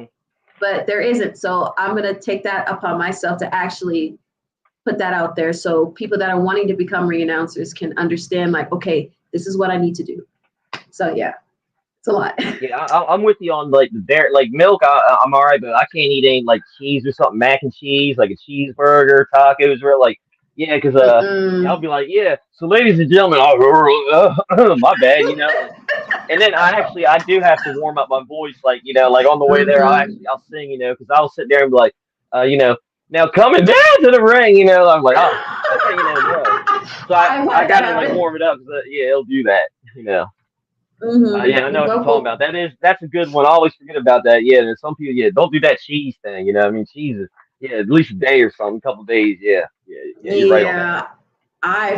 but there isn't. So I'm going to take that upon myself to actually put that out there so people that are wanting to become ring announcers can understand, like, okay, this is what I need to do. So yeah, it's a lot. Yeah, I'm with you on like the dairy, like milk. I'm all right, but I can't eat any like cheese or something, mac and cheese, like a cheeseburger, tacos, or like yeah, because I'll be like, yeah. So, ladies and gentlemen, my bad, you know. And then I do have to warm up my voice, like like on the way there, I'll sing, because I'll sit there and be like, now coming down to the ring, I'm like, oh, okay, no. So I gotta like warm it up, because yeah, it'll do that, yeah, I know what you're talking about. That's a good one. I always forget about that. Yeah, and some people, don't do that cheese thing. I mean, cheese is at least a day or something, a couple of days. Yeah, you're right on that. I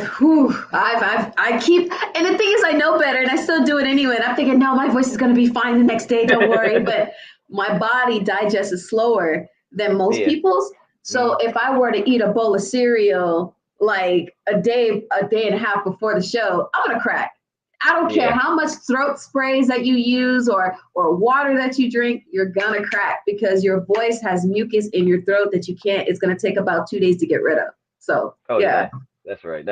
keep, and the thing is, I know better, and I still do it anyway. And I'm thinking, no, my voice is going to be fine the next day. Don't worry. But my body digests slower than most people's. So if I were to eat a bowl of cereal like a day and a half before the show, I'm gonna crack. I don't care how much throat sprays that you use or water that you drink, you're gonna crack because your voice has mucus in your throat that it's gonna take about 2 days to get rid of. So yeah. That's right.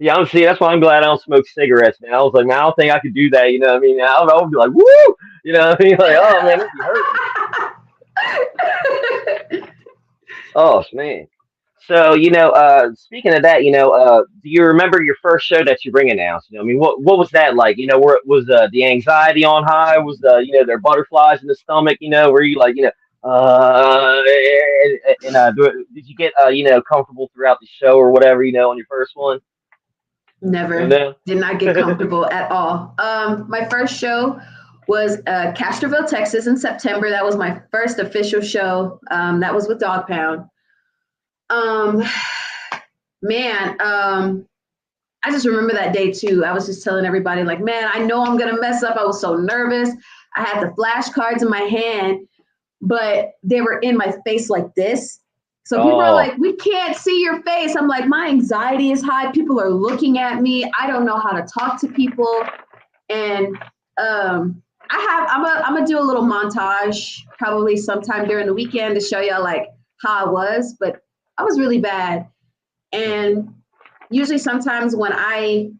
Yeah, that's why I'm glad I don't smoke cigarettes, man. I was like, man, I don't think I could do that, I mean? I'll be like, woo! Like, oh man, this hurting. Oh man. So, speaking of that, do you remember your first show that you ring announced? I mean, what was that like? Where was the anxiety on high? Was there butterflies in the stomach? Were you like, did you get comfortable throughout the show or whatever, on your first one? Never. Did not get comfortable at all. My first show was Castroville, Texas in September. That was my first official show. That was with Dog Pound. I just remember that day too. I was just telling everybody like, man, I know I'm going to mess up. I was so nervous. I had the flashcards in my hand, but they were in my face like this. So people are like, we can't see your face. I'm like, my anxiety is high. People are looking at me. I don't know how to talk to people. And, I'm going to do a little montage probably sometime during the weekend to show y'all like how I was, but I was really bad. And usually sometimes when I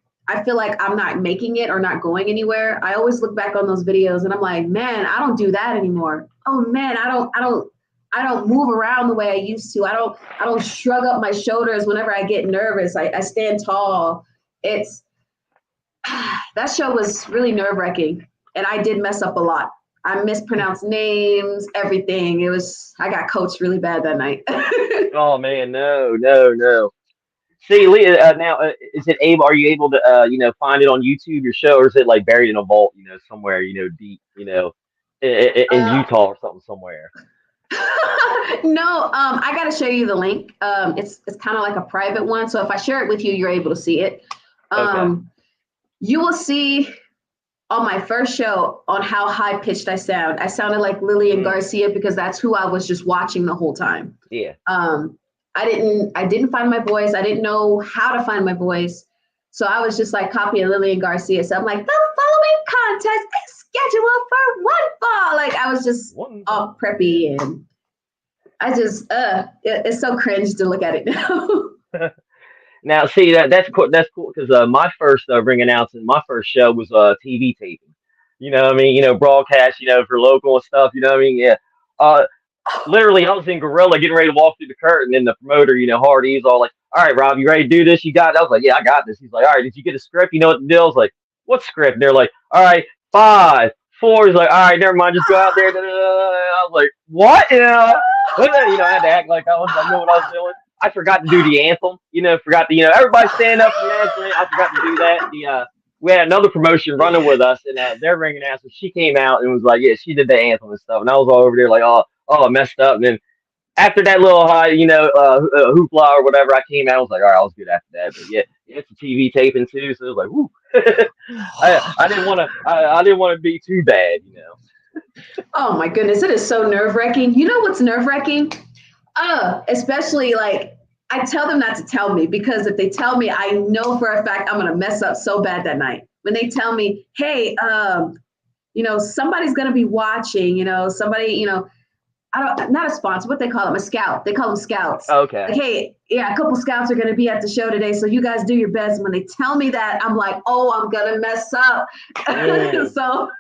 feel like I'm not making it or not going anywhere, I always look back on those videos and I'm like, man, I don't do that anymore. Oh man, I don't move around the way I used to. I don't shrug up my shoulders whenever I get nervous. I stand tall. That show was really nerve-wracking, and I did mess up a lot. I mispronounced names, everything. I got coached really bad that night. Oh man, no. See, Leah, now are you able to find it on YouTube, your show, or is it like buried in a vault, somewhere, deep, in Utah or something somewhere? No, I got to show you the link. It's kind of like a private one. So if I share it with you, you're able to see it. Okay. You will see on my first show on how high pitched I sound. I sounded like Lillian Garcia because that's who I was just watching the whole time. Yeah. I didn't find my voice. I didn't know how to find my voice. So I was just like copying Lillian Garcia. So I'm like, the following contest is scheduled for one fall. Like I was just all preppy and I just it's so cringe to look at it now. Now, see that's cool. That's cool because my first ring announcement, my first show was TV taping. You know, what I mean, broadcast, for local and stuff. You know, what I mean, yeah. Uh, Literally, I was in Gorilla getting ready to walk through the curtain, and the promoter, Hardy, he's all like, "All right, Rob, you ready to do this? You got it?" I was like, "Yeah, I got this." He's like, "All right, did you get a script? You know what the deal?" I was like, "What script?" And they're like, "All right, 5, 4." He's like, "All right, never mind, just go out there." Da, da, da, da. I was like, "What?" I had to act like I knew what I was doing. I forgot to do the anthem. Forgot to, everybody stand up for the anthem. I forgot to do that. We had another promotion running with us, and their ring announcer, she came out and was like, "Yeah, she did the anthem and stuff," and I was all over there like, "Oh, I messed up." And then after that little high, hoopla or whatever, I came out. I was like, "All right, I was good after that." But yeah, it's a TV taping too, so it was like, "Whoo." I didn't want to. I didn't want to be too bad. Oh my goodness, it is so nerve wracking. You know what's nerve wracking? Especially like I tell them not to tell me because if they tell me, I know for a fact I'm gonna mess up so bad that night. When they tell me, hey, somebody's gonna be watching, somebody, not a sponsor, what they call them, a scout. They call them scouts. Okay. Like, hey, yeah, a couple scouts are gonna be at the show today, so you guys do your best. And when they tell me that, I'm like, oh, I'm gonna mess up. So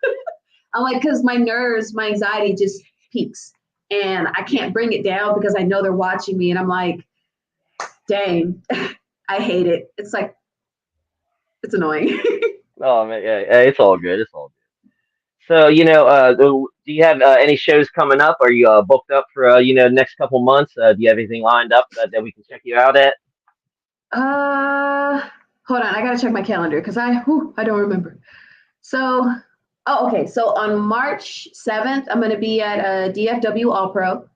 I'm like, because my nerves, my anxiety just peaks. And I can't bring it down because I know they're watching me. And I'm like, dang, I hate it. It's like, it's annoying. Oh man, yeah, it's all good. It's all good. So, do you have any shows coming up? Are you booked up for next couple months? Do you have anything lined up that we can check you out at? uh, Hold on. I got to check my calendar because I don't remember. So, oh, okay. So on March 7th, I'm going to be at DFW All Pro.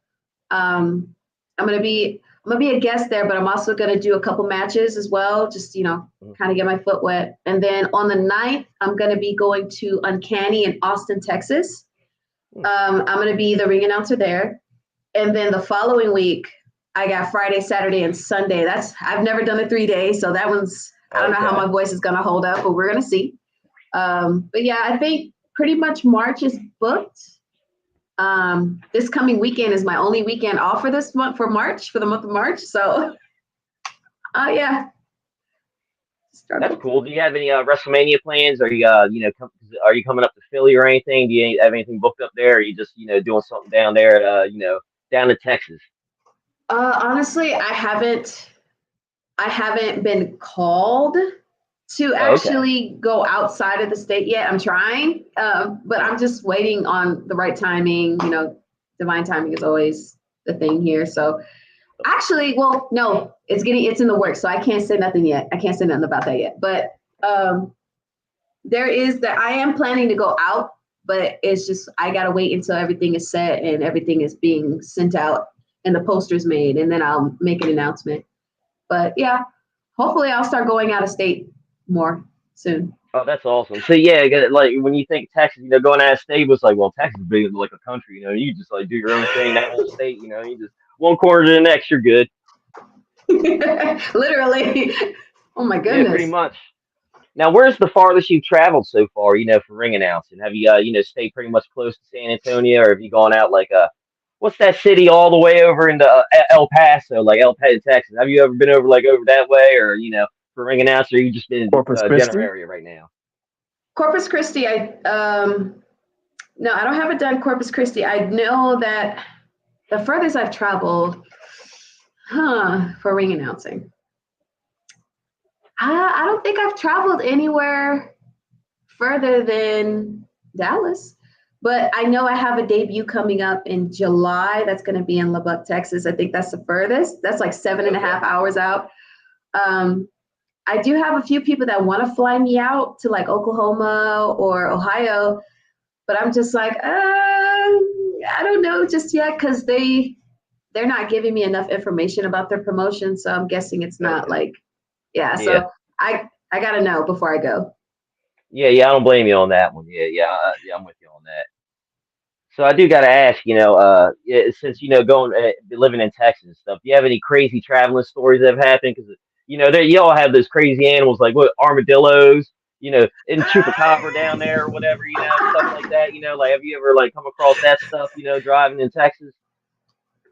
I'm gonna be a guest there, but I'm also gonna do a couple matches as well, just Mhm. kind of get my foot wet. And then on the 9th, I'm gonna be going to Uncanny in Austin, Texas. Hmm. I'm gonna be the ring announcer there. And then the following week, I got Friday, Saturday, and Sunday. I've never done a 3 day, so that one's I don't know how Okay. my voice is gonna hold up, but we're gonna see. But yeah, I think pretty much March is booked. This coming weekend is my only weekend off for this month for the month of March. So, yeah, That's struggle. cool. Do you have any WrestleMania plans? Are you are you coming up to Philly or anything? Do you have anything booked up there? Or are you just doing something down there? Down in Texas. Honestly, I haven't been called to Oh, okay. actually go outside of the state yet. I'm trying, but I'm just waiting on the right timing. Divine timing is always the thing here. So actually, well, no, it's in the works, so I can't say nothing yet. I can't say nothing about that yet. But there is that I am planning to go out, but it's just I gotta wait until everything is set and everything is being sent out and the posters made, and then I'll make an announcement. But yeah, hopefully I'll start going out of state more soon. Oh, that's awesome. So yeah, like when you think Texas, going out of state was like, well, Texas is big like a country. You just like do your own thing. That whole state, you just one corner to the next, you're good. Literally. Oh my Yeah, pretty goodness. much. Now, where's the farthest you've traveled so far? For ring announcing, have you stayed pretty much close to San Antonio, or have you gone out like what's that city all the way over into El Paso, like El Paso, Texas? Have you ever been over like over that way, or for ring announcing, or you just been in Corpus general Christi. area right now? Corpus Christi, I no, I don't haven't done Corpus Christi. I know that the furthest I've traveled, for ring announcing. I don't think I've traveled anywhere further than Dallas. But I know I have a debut coming up in July. That's going to be in Lubbock, Texas. I think that's the furthest. That's like seven and a Okay. half hours out. Um, I do have a few people that want to fly me out to like Oklahoma or Ohio, but I'm just like, I don't know just yet because they're not giving me enough information about their promotion. So I'm guessing it's not Okay. like, yeah. Yeah. So I gotta know before I go. Yeah. Yeah. I don't blame you on that one. Yeah. Yeah. Yeah. I'm with you on that. So I do got to ask, yeah, since going living in Texas and stuff, do you have any crazy traveling stories that have happened? Because there you all have those crazy animals like what armadillos, in chupacabra down there or whatever, stuff like that. Like have you ever like come across that stuff, driving in Texas?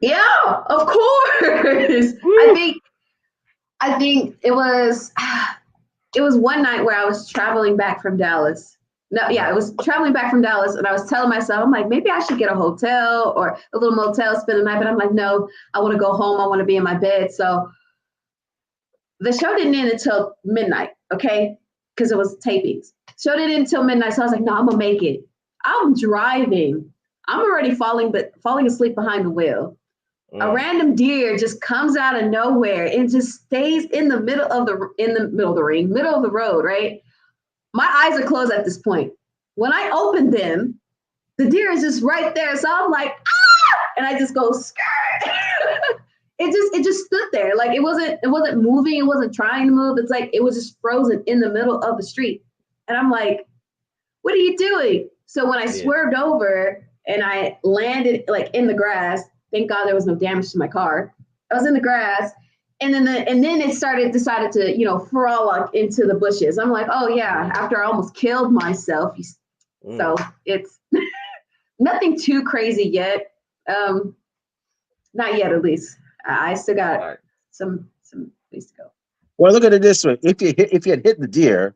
Yeah, of course. I Woo. think I think it was one night where I was traveling back from Dallas. No, yeah, Uh-huh. I was traveling back from Dallas, and I was telling myself, I'm like, maybe I should get a hotel or a little motel, spend the night. But I'm like, no, I want to go home. I want to be in my bed. So the show didn't end until midnight, okay? Because it was tapings. Show didn't end until midnight. So I was like, no, I'm gonna make it. I'm driving. I'm already falling asleep behind the wheel. A Mm. random deer just comes out of nowhere and just stays in the middle of the ring, middle of the road, right? My eyes are closed at this point. When I open them, the deer is just right there. So I'm like, ah! And I just go skirt. It just stood there. Like it wasn't moving, it wasn't trying to move. It's like it was just frozen in the middle of the street. And I'm like, what are you doing? So when I Yeah. swerved over and I landed like in the grass, thank God there was no damage to my car. I was in the grass, and then it decided to frolic into the bushes. I'm like, oh yeah, Mm. after I almost killed myself. Mm. So it's nothing too crazy yet. Um, Not yet, at least. I still got All right. some ways to go. Well, look at it this way: if you had hit the deer,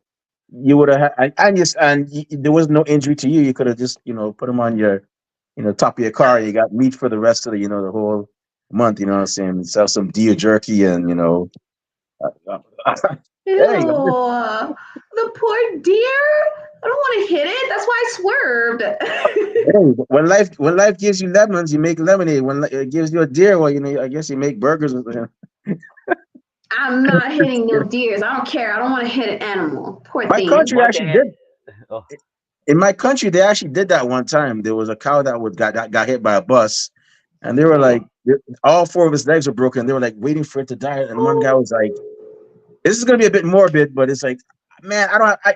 you would have there was no injury to you. You could have just put them on your top of your car. You got meat for the rest of the whole month. You know what I'm saying? Sell some deer jerky and uh, Ew, hey, the poor deer. I don't want to hit it. That's why I swerved. hey, when life gives you lemons, you make lemonade. When it gives you a deer, well, I guess you make burgers with it. I'm not hitting no deers. I don't care. I don't want to hit an animal. Poor My thing. country My actually dad. did. Oh, In my country, they actually did that one time. There was a cow that got hit by a bus, and they were mm. like, all four of his legs were broken. They were like waiting for it to die, and one guy Oh, was like, "This is gonna be a bit morbid, but it's like, man,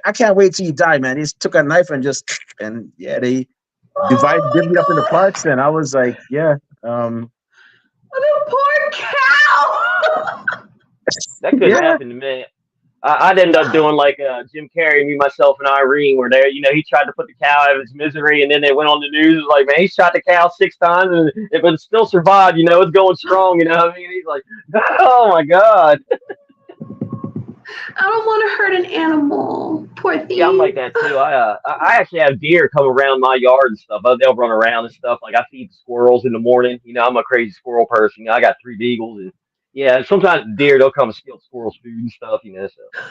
I can't wait till you die, man." He just took a knife and and yeah, they divvied up into oh parts, and I was like, yeah, um, my God. The poor cow. That couldn't yeah, happen to me. I'd end up doing like Jim Carrey, me, myself, and Irene, where he tried to put the cow out of its misery, and then they went on the news, like, man, he shot the cow 6 times, and if it still survived, it's going strong, what I mean? He's like, oh my God. I don't want to hurt an animal. Poor Yeah, I'm like thing. that too. I actually have deer come around my yard and stuff. They'll run around and stuff. Like I feed squirrels in the morning. I'm a crazy squirrel person. I got 3 beagles, and yeah, sometimes deer they'll come and steal squirrels' food and stuff. So.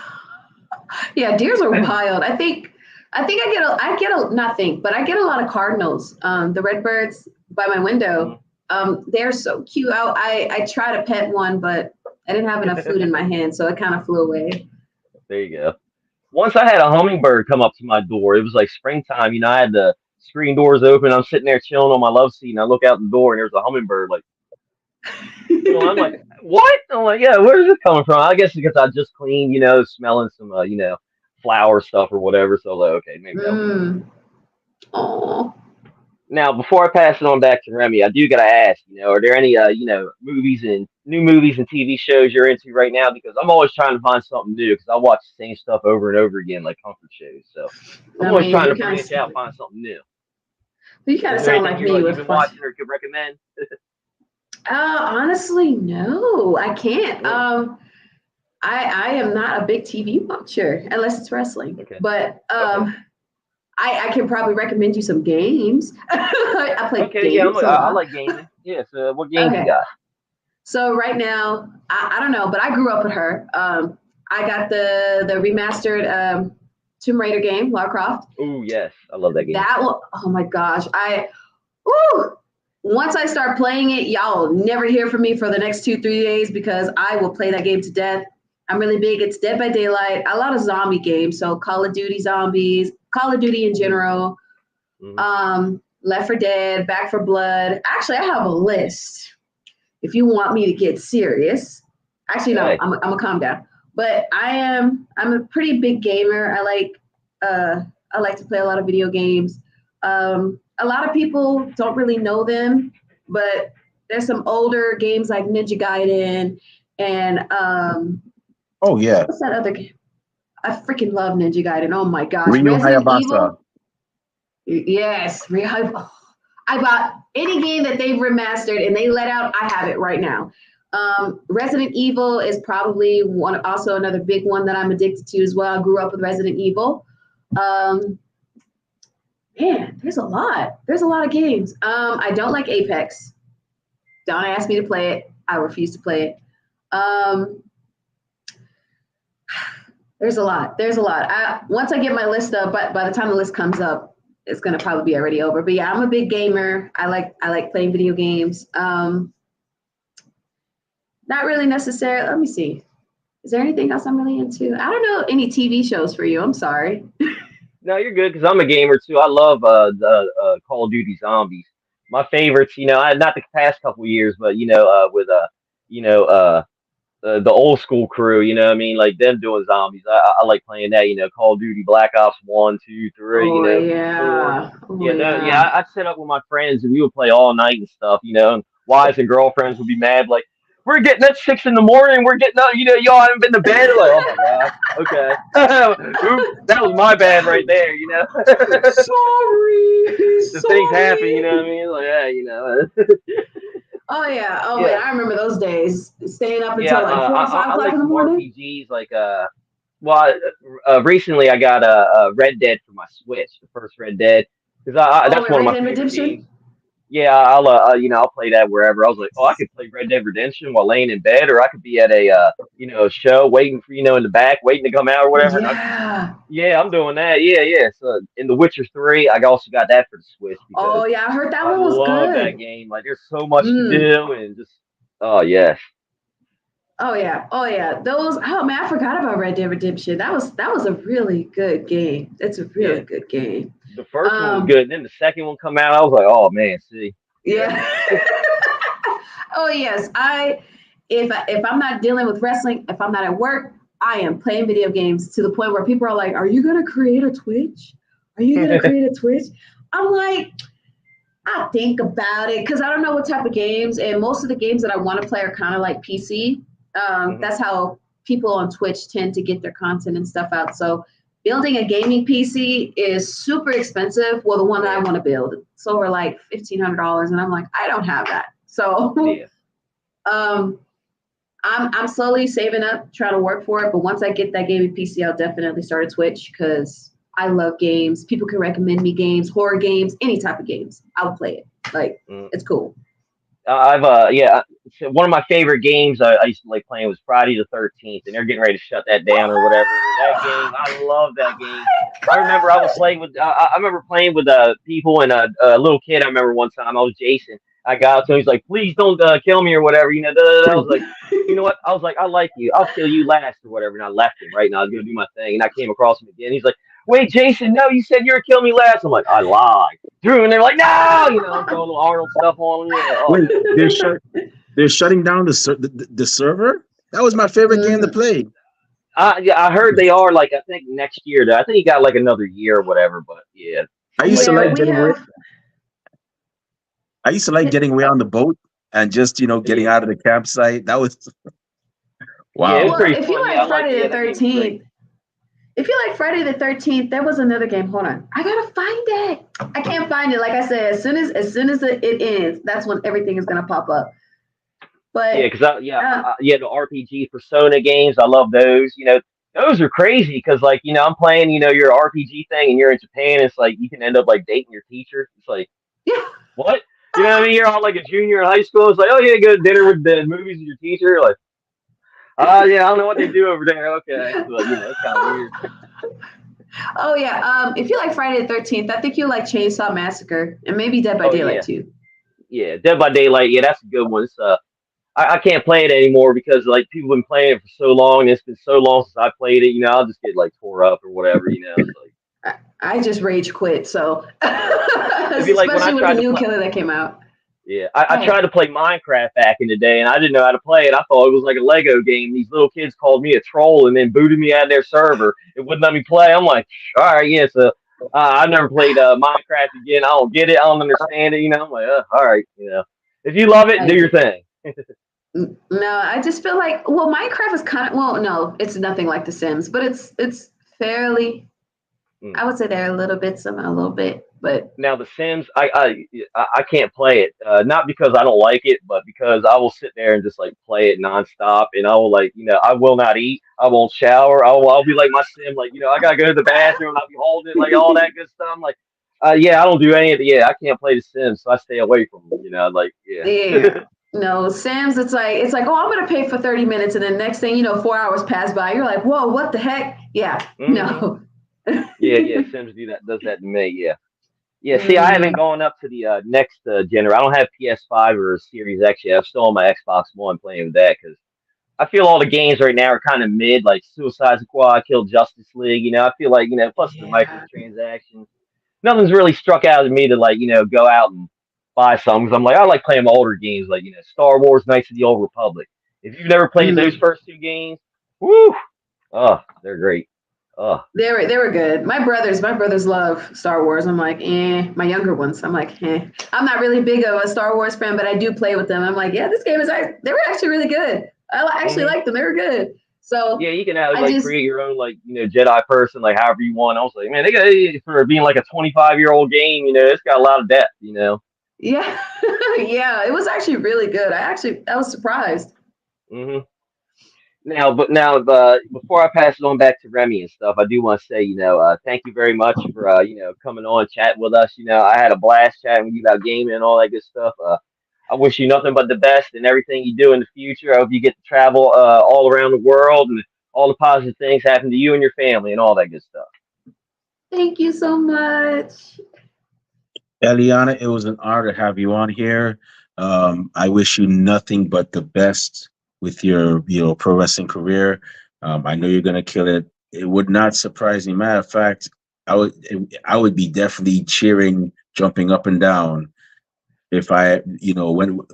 Yeah, deers are wild. I think I get a not think, but I get a lot of cardinals. The redbirds by my window. Mm. They're so cute. I try to pet one, but I didn't have enough food in my hand, so it kind of flew away. There you go. Once I had a hummingbird come up to my door. It was like springtime. I had the screen doors open. I'm sitting there chilling on my love seat, and I look out the door, and there's a hummingbird. Like, I'm like, what? I'm like, yeah, where's this coming from? I guess because I just cleaned, smelling some, flower stuff or whatever. So, like, okay, maybe that was it. Mm. Oh. Now, before I pass it on back to Remy, I do gotta ask, are there any, new movies and TV shows you're into right now? Because I'm always trying to find something new because I watch the same stuff over and over again, like comfort shows. So I'm I always mean, trying to branch out, find something new. you kind Is of there sound anything like me you've with been fun. watching or could recommend? Honestly, no, I can't. Mm, I am not a big TV watcher unless it's wrestling. okay, But okay, I can probably recommend you some games. I play okay. Yeah, games a I lot. like gaming. Yeah. So what games you Okay, got? so right now, I don't know, but I grew up with her. I got the remastered Tomb Raider game, Lara Croft. Oh yes, I love that game. That one, oh my gosh, woo, once I start playing it, y'all will never hear from me for the next 2, 3 days because I will play that game to death. I'm really big. It's Dead by Daylight, a lot of zombie games. So Call of Duty zombies, Call of Duty in Mm, general, mm-hmm. Left 4 Dead, Back 4 Blood. Actually, I have a list. If you want me to get serious, actually no, Okay. I'm gonna calm down. But I'm a pretty big gamer. I like to play a lot of video games. A lot of people don't really know them, but there's some older games like Ninja Gaiden and oh yeah, what's that other game? I freaking love Ninja Gaiden. Oh my gosh, Ryu Resident Hayabasa. Evil. Yes, I bought any game that they've remastered and they let out, I have it right now. Resident Evil is probably also another big one that I'm addicted to as well. I grew up with Resident Evil. Man, there's a lot. There's a lot of games. I don't like Apex. Don't ask me to play it. I refuse to play it. There's a lot. Once I get my list up, but by the time the list comes up, it's gonna probably be already over. But yeah, I'm a big gamer. I like playing video games. Not really necessarily. Let me see. Is there anything else I'm really into? I don't know any TV shows for you. I'm sorry. No, you're good because I'm a gamer too. I love the Call of Duty Zombies. My favorites, not the past couple years, but with you know, the old school crew. You know what I mean? Like them doing zombies. I like playing that. Call of Duty Black Ops 1, 2, 3. Oh Four. yeah. Oh yeah. I'd sit up with my friends and we would play all night and stuff. And wives and girlfriends would be mad like. We're getting at 6 a.m. We're getting up. Y'all haven't been to bed. Like, oh my gosh. Okay. Oops, that was my bad right there. Sorry. The things happen. You know what I mean? Like, Oh yeah. Oh Yeah. man, I remember those days. Staying up until like 4 or 5 o'clock like in the morning. RPGs. Like, recently I got a Red Dead for my Switch, the first Red Dead, because that's one of my Red Dead favorite Redemption? games. Yeah, I'll play that wherever. I was like, oh, I could play Red Dead Redemption while laying in bed, or I could be at a show waiting for in the back, waiting to come out or whatever. Yeah. I'm doing that. Yeah. So in The Witcher 3, I also got that for the Switch because Oh yeah, I heard that I one was love good. that game. Like, there's so much to do and just yes. Oh yeah. Those. Oh man, I forgot about Red Dead Redemption. That was a really good game. It's a really good game. The first one was good, and then the second one come out. I was like, oh man, see. Yeah. Oh yes, if I'm not dealing with wrestling, if I'm not at work, I am playing video games to the point where people are like, "Are you gonna create a Twitch? Are you gonna create a Twitch?" I'm like, I think about it because I don't know what type of games, and most of the games that I want to play are kind of like PC. That's how people on Twitch tend to get their content and stuff out. So building a gaming PC is super expensive. Well, the one that I want to build, it's over like $1,500, and I'm like, I don't have that. So, I'm slowly saving up, trying to work for it. But once I get that gaming PC, I'll definitely start a Twitch because I love games. People can recommend me games, horror games, any type of games. I'll play it. Like it's cool. I've one of my favorite games I used to like playing was Friday the 13th, and they're getting ready to shut that down or whatever. That game, I love that game. I remember I was playing with I remember playing with people and a little kid. I remember one time I was Jason. I got up to him. He's like, "Please don't kill me or whatever." I was like, "You know what?" I was like, "I like you. I'll kill you last or whatever." And I left him right now. I was gonna do my thing, and I came across him again. He's like, "Wait, Jason, no, you said you were killing me last." I'm like, "I lied." Drew, and they're like, "No," throwing little Arnold stuff on them. Wait, they're shutting down the server? That was my favorite game to play. I heard they are like I think next year. I think he got like another year or whatever. But yeah, I used to like getting away on the boat and just getting out of the campsite. That was wow. Yeah, it was well, pretty if fun. you like Friday the 13th, there was another game. Hold on, I gotta find it. I can't find it. Like I said, as soon as it ends, that's when everything is gonna pop up. But yeah, because the RPG Persona games, I love those. Those are crazy because like I'm playing your RPG thing and you're in Japan. It's like you can end up like dating your teacher. It's like what? You know what I mean? You're all like a junior in high school. It's like, oh yeah, go to dinner with the movies with your teacher. Like, yeah, I don't know what they do over there. Okay, but it's kind of weird. Oh yeah. If you like Friday the 13th, I think you like Chainsaw Massacre and maybe Dead by Daylight too. Yeah, Dead by Daylight. Yeah, that's a good one. It's I can't play it anymore because like people have been playing it for so long. And it's been so long since I played it. I'll just get like tore up or whatever. It's like I just rage quit. So like, especially with the new killer that came out. Yeah, I tried to play Minecraft back in the day, and I didn't know how to play it. I thought it was like a Lego game. These little kids called me a troll and then booted me out of their server. It wouldn't let me play. I'm like, all right, yeah. So I've never played Minecraft again. I don't get it. I don't understand it. I'm like, all right, if you love it, do your thing. No, I just feel like Minecraft is kind of no, it's nothing like The Sims, but it's fairly. I would say they're a little bit But Now the Sims, I can't play it. Not because I don't like it, but because I will sit there and just like play it nonstop, and I will like I will not eat, I won't shower, I'll be like my Sim, like I gotta go to the bathroom, and I'll be holding it, like all that good stuff. I'm like, yeah, I don't do any of it. Yeah, I can't play the Sims, so I stay away from them. Like yeah. yeah. No, Sam's, it's like, oh, I'm gonna pay for 30 minutes, and then next thing you know, 4 hours pass by. You're like, whoa, what the heck? Yeah, hmm no. Yeah, Sims does that to me. Yeah. Yeah, see, I haven't Mhm. gone up to the next generation. I don't have PS5 or Series X yet. I'm still on my Xbox One playing with that because I feel all the games right now are kind of mid, like Suicide Squad, Kill Justice League. I feel like plus the Yeah. microtransactions. Nothing's really struck out at me to like go out and buy some because I'm like I like playing my older games like Star Wars, Knights of the Old Republic. If you've never played those Mhm. first two games, woo, oh, they're great. Oh. They were good. My brothers love Star Wars. I'm like, eh. My younger ones, I'm like, eh. I'm not really big of a Star Wars fan, but I do play with them. I'm like, yeah, this game is. They were actually really good. Actually hmm liked them. They were good. So Yeah, you can have I like just, create your own like Jedi person like however you want. I was like, man, they got for being like a 25-year-old game. It's got a lot of depth. yeah, yeah. It was actually really good. I was surprised. hmm Now, before I pass it on back to Remy and stuff, I do want to say, thank you very much for coming on chatting with us. I had a blast chatting with you about gaming and all that good stuff. I wish you nothing but the best in everything you do in the future. I hope you get to travel all around the world and all the positive things happen to you and your family and all that good stuff. Thank you so much. Eliana, it was an honor to have you on here. I wish you nothing but the best with your pro wrestling career. I know you're gonna kill it. It would not surprise me. Matter of fact, I would be definitely cheering, jumping up and down if I,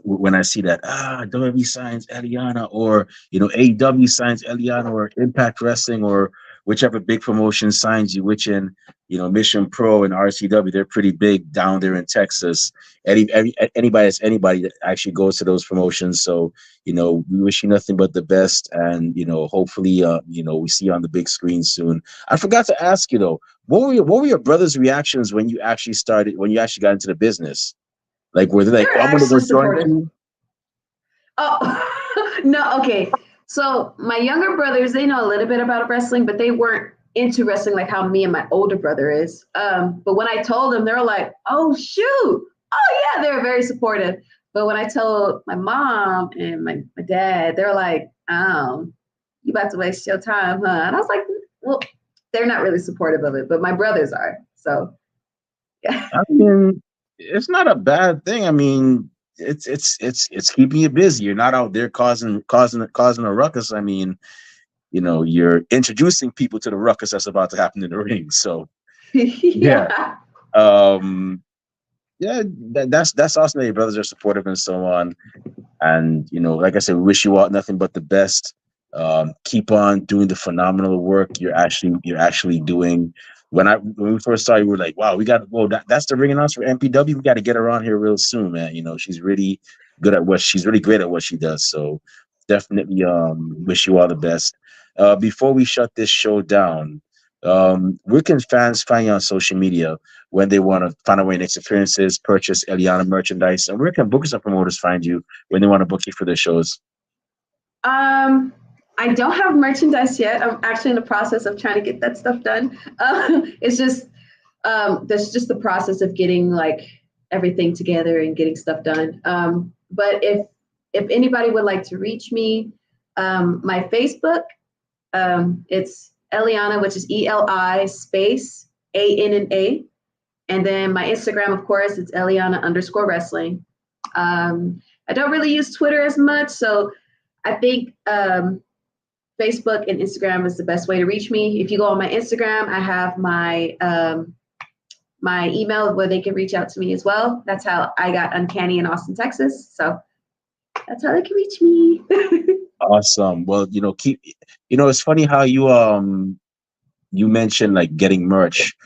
when I see that WWE signs Eliana, or AEW signs Eliana, or Impact Wrestling, or whichever big promotion signs you, which in Mission Pro and RCW, they're pretty big down there in Texas. Anybody that actually goes to those promotions. So we wish you nothing but the best, and hopefully we see you on the big screen soon. I forgot to ask you though, what were your brother's reactions when you actually got into the business? Like, were they They like, were "Oh, I'm gonna go actually join supportive. you"? Oh, no, okay. So my younger brothers, they know a little bit about wrestling, but they weren't into wrestling like how me and my older brother is. But when I told them, they were like, "Oh shoot, oh yeah," they were very supportive. But when I told my mom and my dad, they're like, you about to waste your time, huh?" And I was like, well, they're not really supportive of it, but my brothers are. So yeah. I mean, it's not a bad thing. I mean, it's keeping you busy. You're not out there causing a ruckus. I mean, you're introducing people to the ruckus that's about to happen in the ring. So yeah, Yeah. um, yeah, that's awesome that your brothers are supportive and so on. And like I said, we wish you all nothing but the best. Keep on doing the phenomenal work you're actually doing. When we first started, we were like, "Wow, we got well. That's the ring announcer for MPW. We got to get her on here real soon, man. She's really great at what she does. So definitely, wish you all the best. Before we shut this show down, where can fans find you on social media when they want to find out where your next appearances, purchase Eliana merchandise, and where can bookers and promoters find you when they want to book you for their shows? Um, I don't have merchandise yet. I'm actually in the process of trying to get that stuff done. It's just there's just the process of getting like everything together and getting stuff done. But if anybody would like to reach me, my Facebook, it's Eliana, which is Eli space ANNA, and then my Instagram, of course, it's Eliana_wrestling. I don't really use Twitter as much, so I think Facebook and Instagram is the best way to reach me. If you go on my Instagram, I have my email where they can reach out to me as well. That's how I got Uncanny in Austin, Texas. So that's how they can reach me. Awesome. Well, it's funny how you mentioned like getting merch.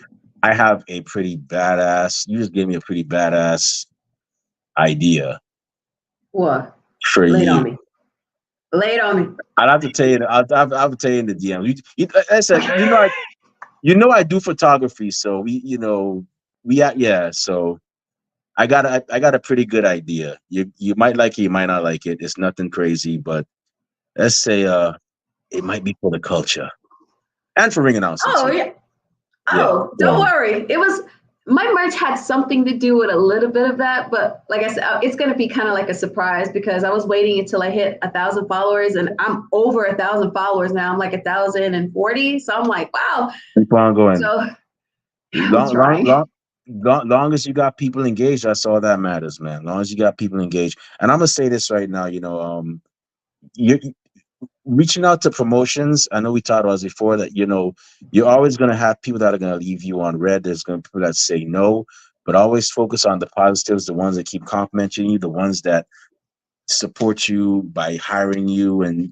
I have a pretty badass. You just gave me a pretty badass idea What? for Lay it on you. me. Lay it on me. I'll have to tell you. I'll tell you in the DM. I said, I do photography, so yeah. So I got a pretty good idea. You might like it, you might not like it. It's nothing crazy, but let's say it might be for the culture and for ring announcing Oh too. yeah. Yeah. Oh, don't So worry. It was my merch had something to do with a little bit of that, but like I said, it's gonna be kind of like a surprise because I was waiting until I hit 1,000 followers, and I'm over 1,000 followers now. I'm like 1,040, so I'm like, wow. keep on going. So I'm Long, long, trying. long, long as you got people engaged, that's all that matters, man. Long as you got people engaged. And I'm gonna say this right now, you reaching out to promotions. I know we talked about this before that you're always gonna have people that are gonna leave you on red. There's gonna be people that say no, but always focus on the positives, the ones that keep complimenting you, the ones that support you by hiring you and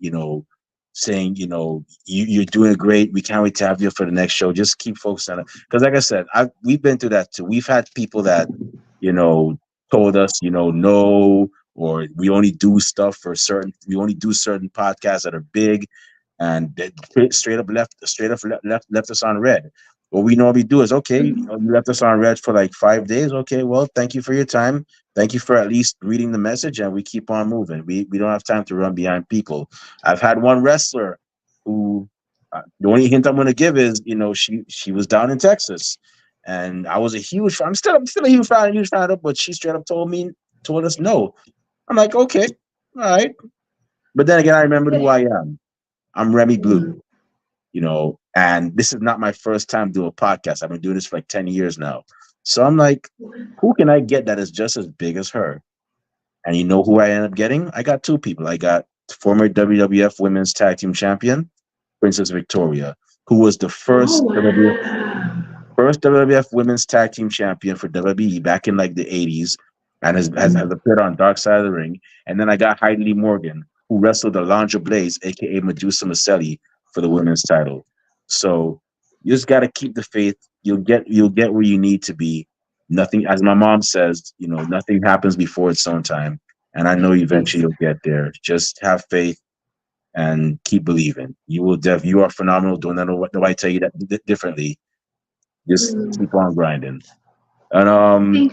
saying you're doing great, we can't wait to have you for the next show. Just keep focusing on it because like I said, we've been through that too. We've had people that you know told us no, or we only do certain podcasts that are big, and they straight up left us on red. What we normally do is, okay, you left us on red for like 5 days. Okay, well, thank you for your time. Thank you for at least reading the message, and we keep on moving. We don't have time to run behind people. I've had one wrestler who, the only hint I'm going to give is, she was down in Texas, and I was a huge fan. I'm still a huge fan of her, but she straight up told us no. I'm like, okay, all right. But then again, I remembered who I am. I'm Remy Blue, and this is not my first time doing a podcast. I've been doing this for like 10 years now. So I'm like, who can I get that is just as big as her? And you know who I ended up getting? I got two people. I got former WWF Women's Tag Team Champion, Princess Victoria, who was the Oh wow. first WWF Women's Tag Team Champion for WWE back in like the 80s, and has appeared on Dark Side of the Ring. And then I got Heidi Lee Morgan, who wrestled Alondra Blaze, aka Medusa Maselli, for the women's title. So you just got to keep the faith. You'll get where you need to be. Nothing, as my mom says, nothing happens before its own time. And I know eventually you'll get there. Just have faith and keep believing. You are phenomenal. Don't know what do I tell you that differently. Just keep on grinding. And Thank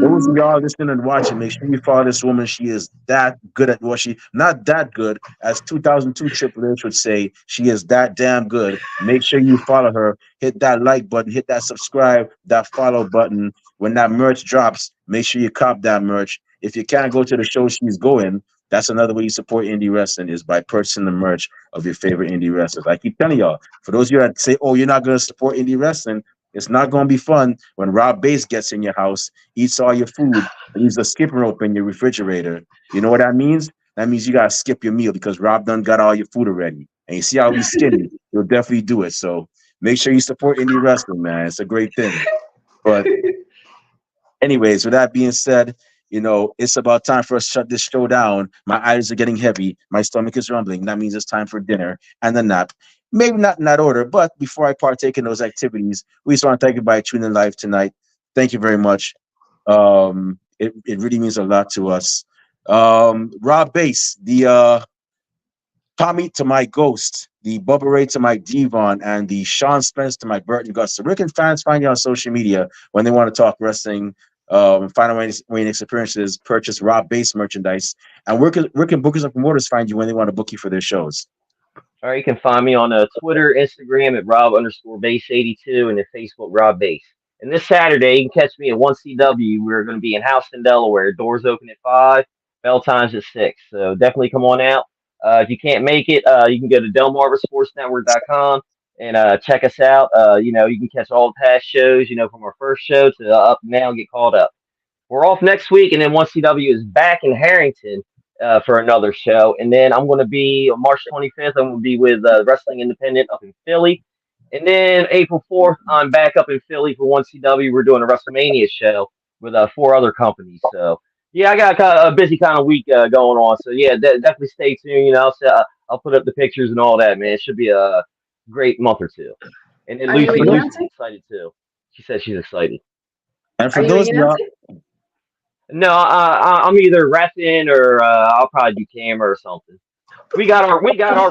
those of you. y'all listening and watching, make sure you follow this woman. She is that good at what she not that good, as 2002 Triple H would say. She is that damn good. Make sure you follow her. Hit that like button, hit that subscribe, that follow button. When that merch drops, make sure you cop that merch. If you can't go to the show she's going, that's another way you support indie wrestling is by purchasing the merch of your favorite indie wrestlers. I keep telling y'all, for those of you that say, "Oh, you're not going to support indie wrestling," it's not going to be fun when Rob Bass gets in your house, eats all your food, and leaves a skipping rope in your refrigerator. You know what that means? That means you got to skip your meal because Rob done got all your food already. And you see how he's skinny. He'll definitely do it. So make sure you support indie wrestling, man. It's a great thing. But anyways, with that being said, it's about time for us to shut this show down. My eyes are getting heavy. My stomach is rumbling. That means it's time for dinner and a nap. Maybe not in that order, but before I partake in those activities, we just want to thank you by tuning in live tonight. Thank you very much. It really means a lot to us. Rob Bass, the Tommy to my Ghost, the Bubba Ray to my Devon, and the Sean Spence to my Burton Gus. So where can fans find you on social media when they want to talk wrestling, find out experiences, purchase Rob Bass merchandise, and where can bookers and promoters find you when they want to book you for their shows? All right, you can find me on Twitter, Instagram at Rob_Base82 and at Facebook Rob Base. And this Saturday, you can catch me at 1CW. We're going to be in Houston, Delaware. Doors open at 5, bell times at 6. So definitely come on out. If you can't make it, you can go to DelmarvaSportsNetwork.com and check us out. You can catch all the past shows, from our first show to up now and get called up. We're off next week, and then 1CW is back in Harrington for another show. And then I'm going to be on March 25th. I'm going to be with Wrestling Independent up in Philly. And then April 4th, I'm back up in Philly for 1CW. We're doing a WrestleMania show with 4 other companies. So, yeah, I got a busy kind of week going on. So, yeah, definitely stay tuned. I'll put up the pictures and all that, man. It should be a great month or two. And then Are you And for Lucy's those announcing? excited too. She said she's excited. and Are for you those of y'all announcing? No, I'm either refing or I'll probably do camera or something. We got our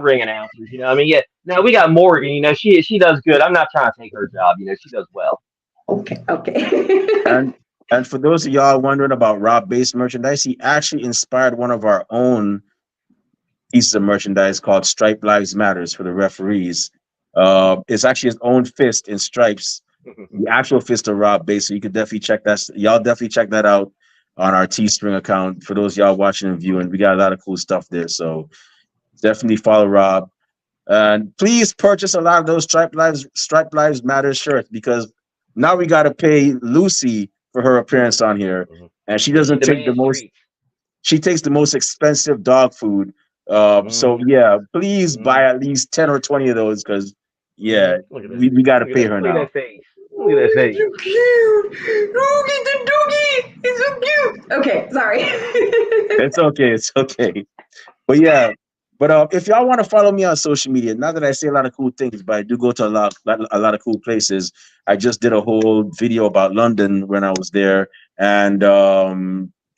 ring announcers. I mean, yeah. Now we got Morgan. She does good. I'm not trying to take her job. She does well. Okay. Okay. And and for those of y'all wondering about Rob Base merchandise, he actually inspired one of our own pieces of merchandise called Stripe Lives Matters for the referees. It's actually his own fist in stripes, the actual fist of Rob Base. So you could definitely check that. Y'all definitely check that out on our Teespring account. For those y'all watching and viewing, we got a lot of cool stuff there. So definitely follow Rob. And please purchase a lot of those Stripe Lives Matter shirts because now we got to pay Lucy for her appearance on here, and she She doesn't take the demands most. treats. She takes the most expensive dog food. So Hmm. yeah, please buy Hmm. at least 10 or 20 of those because yeah, Look at we, that. we got to Look at pay that. her Look at now. that face. Look at that Oh, face. so cute. Look at the doggy. It's so cute. Okay, sorry. It's okay. It's okay. But yeah, but if y'all want to follow me on social media, not that I say a lot of cool things, but I do go to a lot of cool places. I just did a whole video about London when I was there, and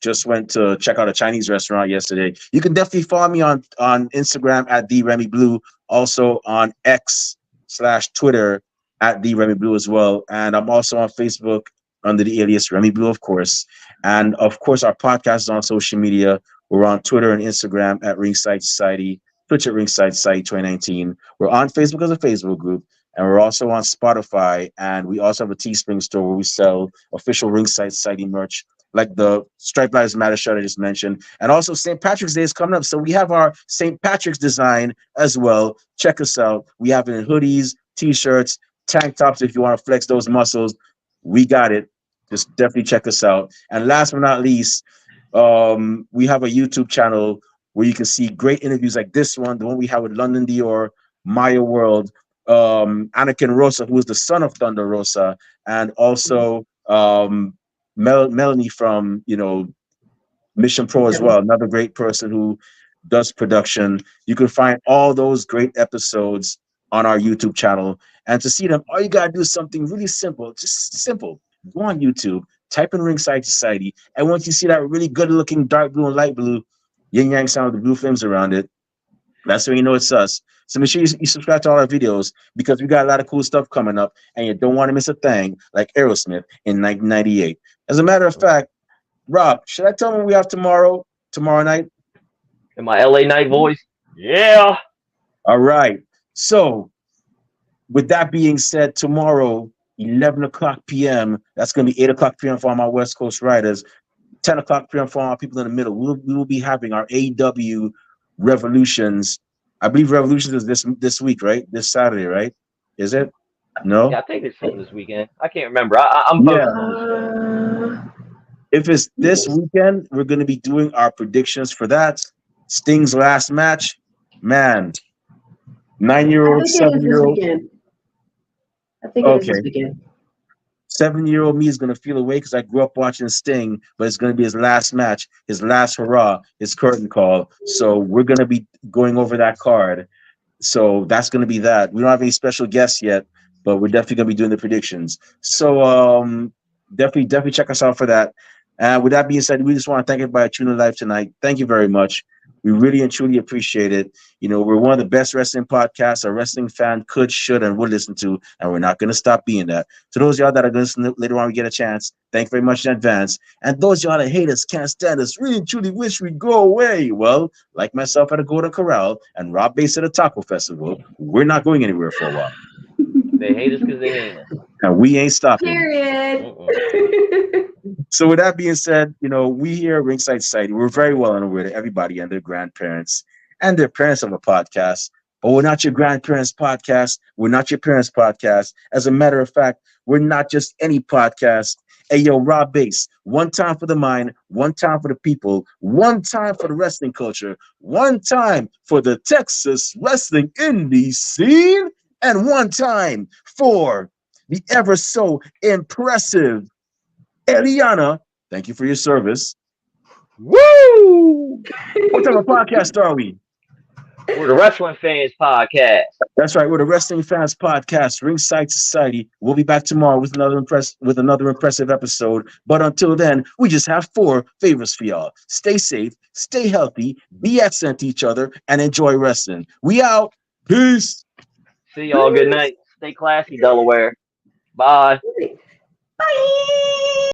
just went to check out a Chinese restaurant yesterday. You can definitely follow me on Instagram at the Remy Blue, also on X/Twitter at the Remy Blue as well, and I'm also on Facebook under the alias Remy Blue, of course, and of course our podcast is on social media. We're on Twitter and Instagram at Ringside Society, Twitch at Ringside Society 2019. We're on Facebook as a Facebook group, and we're also on Spotify. And we also have a Teespring store where we sell official Ringside Society merch, like the Stripe Lives Matter shirt I just mentioned. And also St. Patrick's Day is coming up. So we have our St. Patrick's design as well. Check us out. We have it in hoodies, t-shirts, tank tops if you want to flex those muscles. We got it. Just definitely check us out. And last but not least, we have a YouTube channel where you can see great interviews like this one, the one we have with London Dior, Maya World, Anakin Rosa, who is the son of Thunder Rosa, and also Melanie from Mission Pro as well, another great person who does production. You can find all those great episodes on our YouTube channel. And to see them, all you gotta do is something really simple, just simple. Go on YouTube, type in Ringside Society, and once you see that really good looking dark blue and light blue yin yang sound with the blue flames around it, that's when you know it's us. So make sure you subscribe to all our videos because we got a lot of cool stuff coming up, and you don't want to miss a thing like Aerosmith in 1998. As a matter of fact, Rob, should I tell them we have tomorrow night? In my LA night voice. Yeah. All right. So, with that being said, tomorrow, 11 o'clock p.m., that's going to be 8 o'clock p.m. for all my West Coast riders, 10 o'clock p.m. for all people in the middle. We will be having our AEW Revolutions. I believe Revolutions is this week, right? This Saturday, right? Is it? Yeah, No? I think it's something this weekend. I can't remember. I'm Yeah. posting on the show. If it's this weekend, we're going to be doing our predictions for that. Sting's last match, man, I 9-year-old, think it is this 7-year-old. weekend. I think it is this Okay. weekend. 7-year-old me is going to feel away because I grew up watching Sting, but it's going to be his last match, his last hurrah, his curtain call. So we're going to be going over that card. So that's going to be that. We don't have any special guests yet, but we're definitely going to be doing the predictions. So definitely check us out for that. And with that being said, we just want to thank everybody tuning in live tonight. Thank you very much. We really and truly appreciate it. We're one of the best wrestling podcasts a wrestling fan could, should, and would listen to, and we're not going to stop being that. To those of y'all that are going to listen later on, we get a chance. Thank you very much in advance. And those of y'all that hate us, can't stand us, really and truly wish we'd go away. Well, like myself at a Golden Corral and Rob Bass at a Taco Festival, we're not going anywhere for a while. They hate us because they hate us. And we ain't stopping. Period. So with that being said, we here at Ringside Society, we're very well aware that everybody and their grandparents and their parents have a podcast, but we're not your grandparents' podcast. We're not your parents' podcast. As a matter of fact, we're not just any podcast. Hey, yo, Rob Bass, one time for the mind, one time for the people, one time for the wrestling culture, one time for the Texas wrestling indie scene, and one time for the ever so impressive Elianna, thank you for your service. Woo! What type of podcast are we? We're the Wrestling Fans Podcast. That's right. We're the Wrestling Fans Podcast, Ringside Society. We'll be back tomorrow with another impressive episode. But until then, we just have 4 favors for y'all. Stay safe, stay healthy, be excellent to each other, and enjoy wrestling. We out. Peace. See y'all. Good night. Stay classy, Delaware. Bye. Bye.